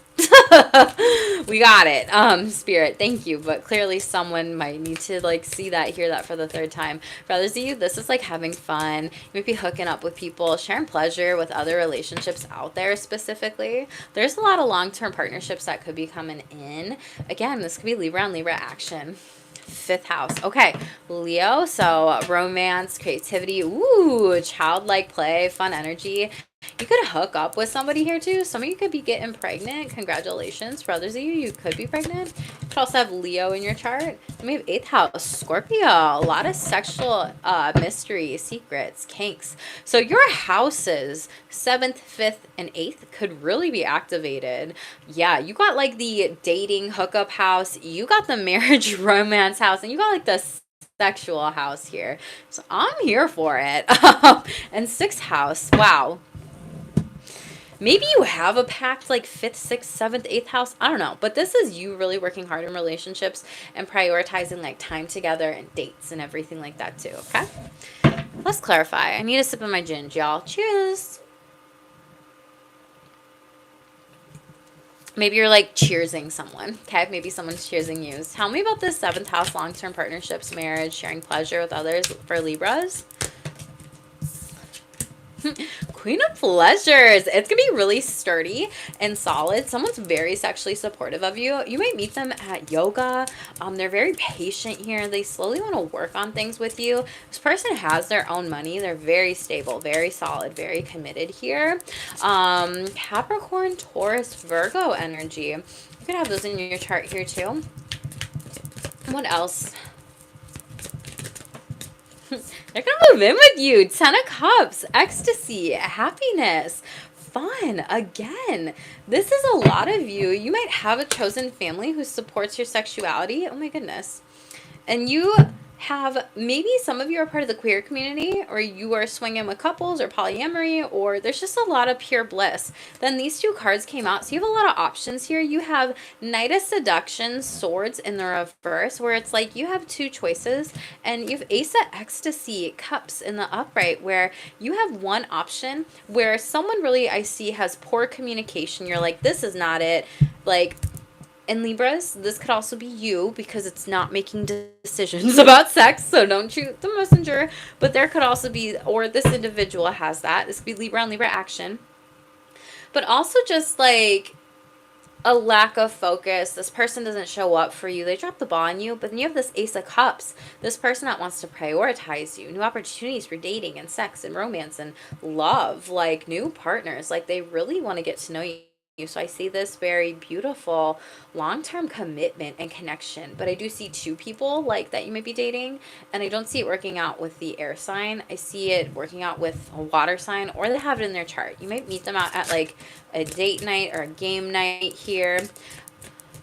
we got it. Spirit, thank you. But clearly someone might need to like see that, hear that for the 3rd time. For others of you, this is like having fun. You might be hooking up with people, sharing pleasure with other relationships out there specifically. There's a lot of long-term partnerships that could be coming in. Again, this could be Libra on Libra action. 5th house. Okay, Leo, so romance, creativity, ooh, childlike play, fun energy. You could hook up with somebody here too. Some of you could be getting pregnant. Congratulations. For others of you, you could be pregnant. You could also have Leo in your chart. And we have 8th house, Scorpio. A lot of sexual mystery, secrets, kinks. So your houses, 7th, 5th, and 8th could really be activated. Yeah, you got like the dating hookup house. You got the marriage romance house. And you got like the sexual house here. So I'm here for it. And 6th house, wow. Maybe you have a pact like 5th, 6th, 7th, 8th house. I don't know. But this is you really working hard in relationships and prioritizing like time together and dates and everything like that too. Okay? Let's clarify. I need a sip of my gin, y'all. Cheers. Maybe you're like cheersing someone. Okay? Maybe someone's cheersing you. Tell me about this 7th house, long-term partnerships, marriage, sharing pleasure with others for Libras. Queen of Pleasures. It's gonna be really sturdy and solid. Someone's very sexually supportive of you. You might meet them at yoga. They're very patient here. They slowly want to work on things with you. This person has their own money. They're very stable, very solid, very committed here. Capricorn, Taurus, Virgo energy. You could have those in your chart here too. What else? They're gonna move in with you. 10 of Cups, ecstasy, happiness, fun. Again, this is a lot of you. You might have a chosen family who supports your sexuality. Oh my goodness. And you have, maybe some of you are part of the queer community, or you are swinging with couples or polyamory, or there's just a lot of pure bliss. Then these two cards came out, so you have a lot of options here. You have Knight of Seduction, Swords in the reverse, where it's like you have two choices, and you have Ace of Ecstasy, Cups in the upright, where you have one option where someone really, I see, has poor communication. You're like, this is not it. Like, in Libras, this could also be you, because it's not making decisions about sex, so don't shoot the messenger. But there could also be, or this individual has that. This could be Libra and Libra action. But also just like a lack of focus. This person doesn't show up for you. They drop the ball on you. But then you have this Ace of Cups. This person that wants to prioritize you. New opportunities for dating and sex and romance and love. Like new partners. Like they really want to get to know you. So I see this very beautiful long-term commitment and connection. But I do see two people like that you might be dating, and I don't see it working out with the air sign. I see it working out with a water sign, or they have it in their chart. You might meet them out at like a date night or a game night here.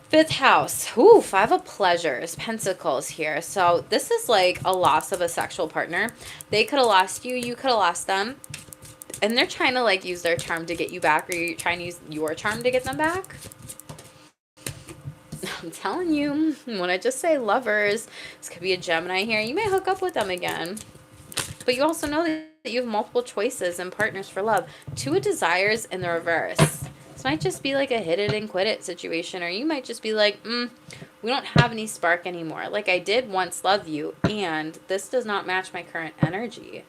Fifth house. Ooh, Five of Pleasures, Pentacles here. So this is like a loss of a sexual partner. They could have lost you. You could have lost them. And they're trying to like use their charm to get you back, or you're trying to use your charm to get them back. I'm telling you, when I just say lovers, this could be a Gemini here. You may hook up with them again. But you also know that you have multiple choices and partners for love. Two of Desires in the reverse. This might just be like a hit it and quit it situation. Or you might just be like, we don't have any spark anymore. Like I did once love you, and this does not match my current energy.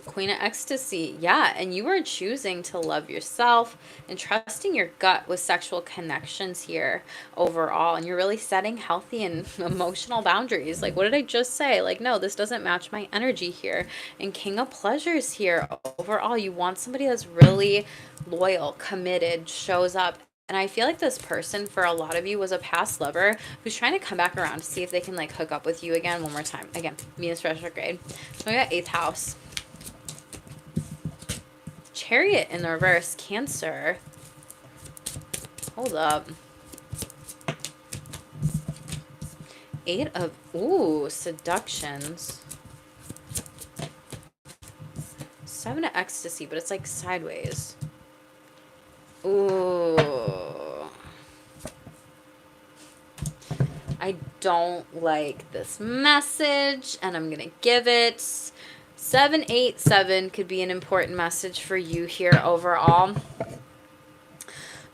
Queen of Ecstasy. Yeah, and you are choosing to love yourself and trusting your gut with sexual connections here overall. And you're really setting healthy and emotional boundaries. Like, what did I just say? Like, no, this doesn't match my energy here. And King of Pleasures here overall. You want somebody that's really loyal, committed, shows up. And I feel like this person, for a lot of you, was a past lover who's trying to come back around to see if they can, like, hook up with you again one more time. Again, Venus retrograde. So we got 8th house. Chariot in the reverse, Cancer. Hold up. 8 of, seductions. 7 of Ecstasy, but it's like sideways. Ooh. I don't like this message, and I'm gonna give it 787 could be an important message for you here overall.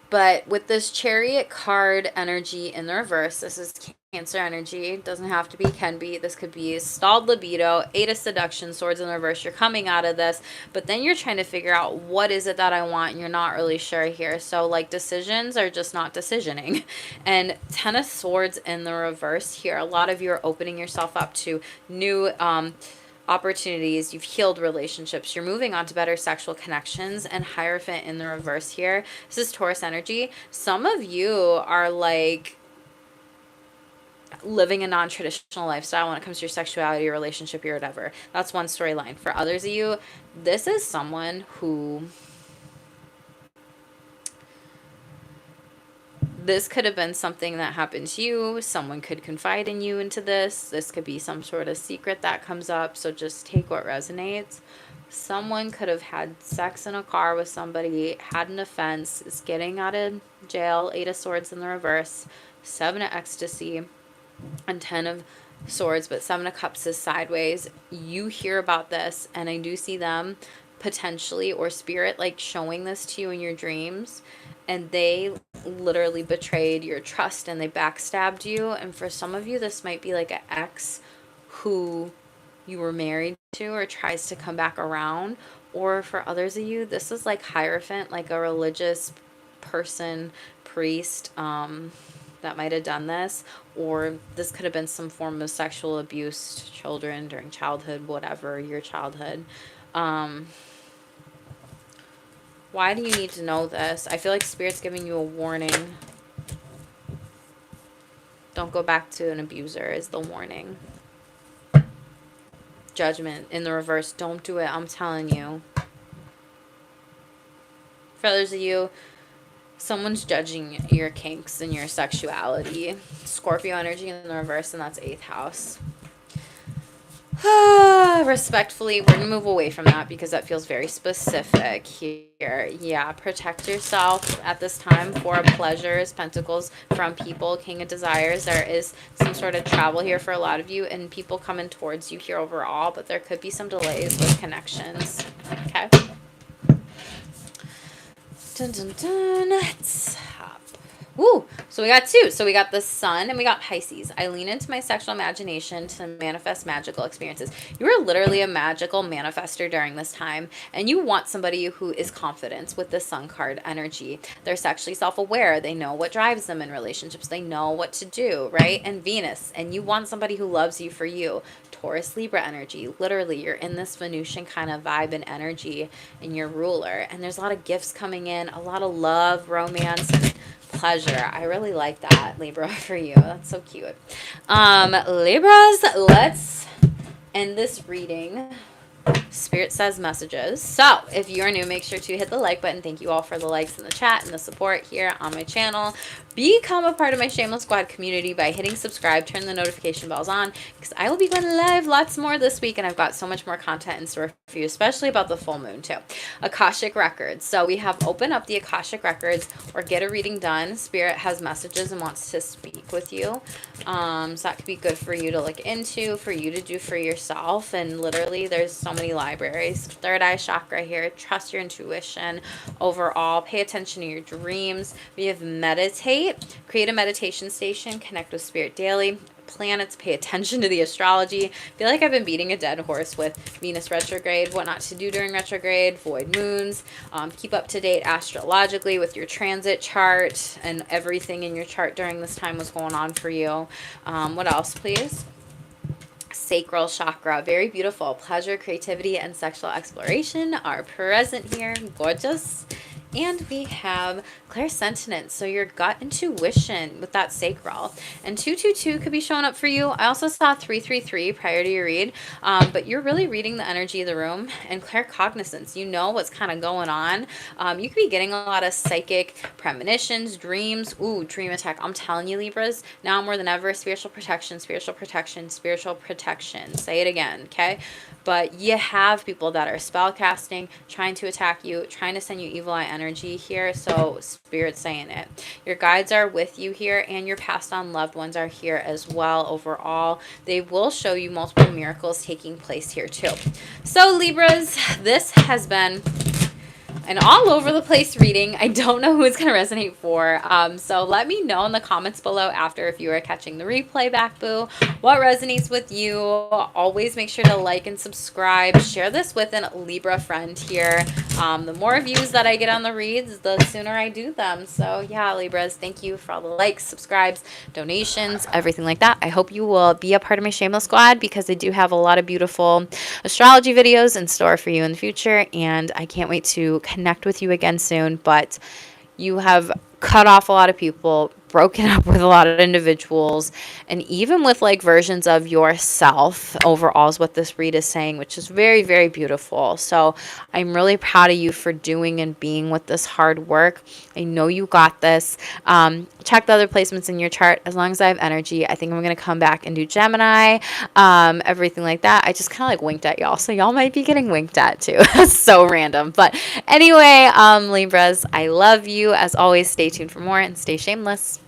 But with this Chariot card energy in the reverse, this is Cancer energy. Doesn't have to be, can be. This could be stalled libido, 8 of Seduction, Swords in the reverse. You're coming out of this, but then you're trying to figure out what is it that I want, and you're not really sure here. So like decisions are just not decisioning. And 10 of Swords in the reverse here. A lot of you are opening yourself up to new opportunities. You've healed relationships. You're moving on to better sexual connections. And Hierophant in the reverse here. This is Taurus energy. Some of you are like living a non-traditional lifestyle when it comes to your sexuality or relationship or whatever. That's one storyline. For others of you, this is someone who, this could have been something that happened to you. Someone could confide in you into this. This could be some sort of secret that comes up. So just take what resonates. Someone could have had sex in a car with somebody, had an offense, is getting out of jail. 8 of Swords in the reverse. 7 of Ecstasy. And 10 of Swords, but 7 of Cups is sideways. You hear about this, and I do see them potentially, or spirit, like showing this to you in your dreams, and they literally betrayed your trust and they backstabbed you. And for some of you, this might be like an ex who you were married to or tries to come back around. Or for others of you, this is like Hierophant, like a religious person, priest, that might have done this. Or this could have been some form of sexual abuse to children during childhood, whatever your childhood. Why do you need to know this? I feel like Spirit's giving you a warning. Don't go back to an abuser is the warning. Judgment in the reverse. Don't do it. I'm telling you. For others of you, Someone's judging your kinks and your sexuality. Scorpio energy in the reverse, and that's 8th house. Respectfully, we're going to move away from that because that feels very specific here. Yeah, protect yourself at this time. Four of pleasures, pentacles from people, king of desires. There is some sort of travel here for a lot of you and people coming towards you here overall, but there could be some delays with connections. Okay. Dun, dun, dun. Top. Woo! So we got two. So we got the sun and we got Pisces. I lean into my sexual imagination to manifest magical experiences. You are literally a magical manifester during this time, and you want somebody who is confident with the sun card energy. They're sexually self-aware. They know what drives them in relationships. They know what to do, right? And Venus, and you want somebody who loves you for you. Taurus, Libra energy. Literally, you're in this Venusian kind of vibe and energy, and you're ruler. And there's a lot of gifts coming in, a lot of love, romance, and pleasure. I really like that, Libra, for you. That's so cute. Libras, let's end this reading. Spirit says messages. So if you're new, make sure to hit the like button. Thank you all for the likes in the chat and the support here on my channel. Become a part of my Shameless Squad community by hitting subscribe, turn the notification bells on, because I will be going live lots more this week, and I've got so much more content in store for you, especially about the full moon too. Akashic Records. So we have open up the Akashic Records or get a reading done. Spirit has messages and wants to speak with you. So that could be good for you to look into, for you to do for yourself. And literally there's so many libraries. Third eye chakra here. Trust your intuition overall. Pay attention to your dreams. We have meditate. Create a meditation station. Connect with Spirit daily. Planets, pay attention to the astrology. I feel like I've been beating a dead horse with Venus retrograde, what not to do during retrograde, void moons. Keep up to date astrologically with your transit chart and everything in your chart during this time was going on for you. What else, please? Sacral chakra, very beautiful. Pleasure, creativity, and sexual exploration are present here. Gorgeous. And we have clairsentient, so your gut intuition with that sacral. And 222 could be showing up for you. I also saw 333 prior to your read, but you're really reading the energy of the room. And claircognizance, you know what's kind of going on. You could be getting a lot of psychic premonitions, dreams. Ooh, dream attack. I'm telling you, Libras, now more than ever, spiritual protection, spiritual protection, spiritual protection. Say it again, okay? But you have people that are spell casting, trying to attack you, trying to send you evil eye energy here. So Spirit's saying it. Your guides are with you here, and your passed on loved ones are here as well. Overall, they will show you multiple miracles taking place here too. So Libras, this has been an all over the place reading. I don't know who it's going to resonate for. So let me know in the comments below after if you are catching the replay back, boo, what resonates with you. Always make sure to like and subscribe. Share this with a Libra friend here. The more views that I get on the reads, the sooner I do them. So yeah, Libras, thank you for all the likes, subscribes, donations, everything like that. I hope you will be a part of my Shameless Squad because I do have a lot of beautiful astrology videos in store for you in the future, and I can't wait to connect with you again soon. But you have cut off a lot of people, broken up with a lot of individuals, and even with like versions of yourself overall is what this read is saying, which is very, very beautiful. So I'm really proud of you for doing and being with this hard work. I know you got this. Check the other placements in your chart. As long as I have energy, I think I'm going to come back and do Gemini, everything like that. I just kind of like winked at y'all, so y'all might be getting winked at too. So random. But anyway, Libras, I love you. As always, stay tuned for more and stay shameless.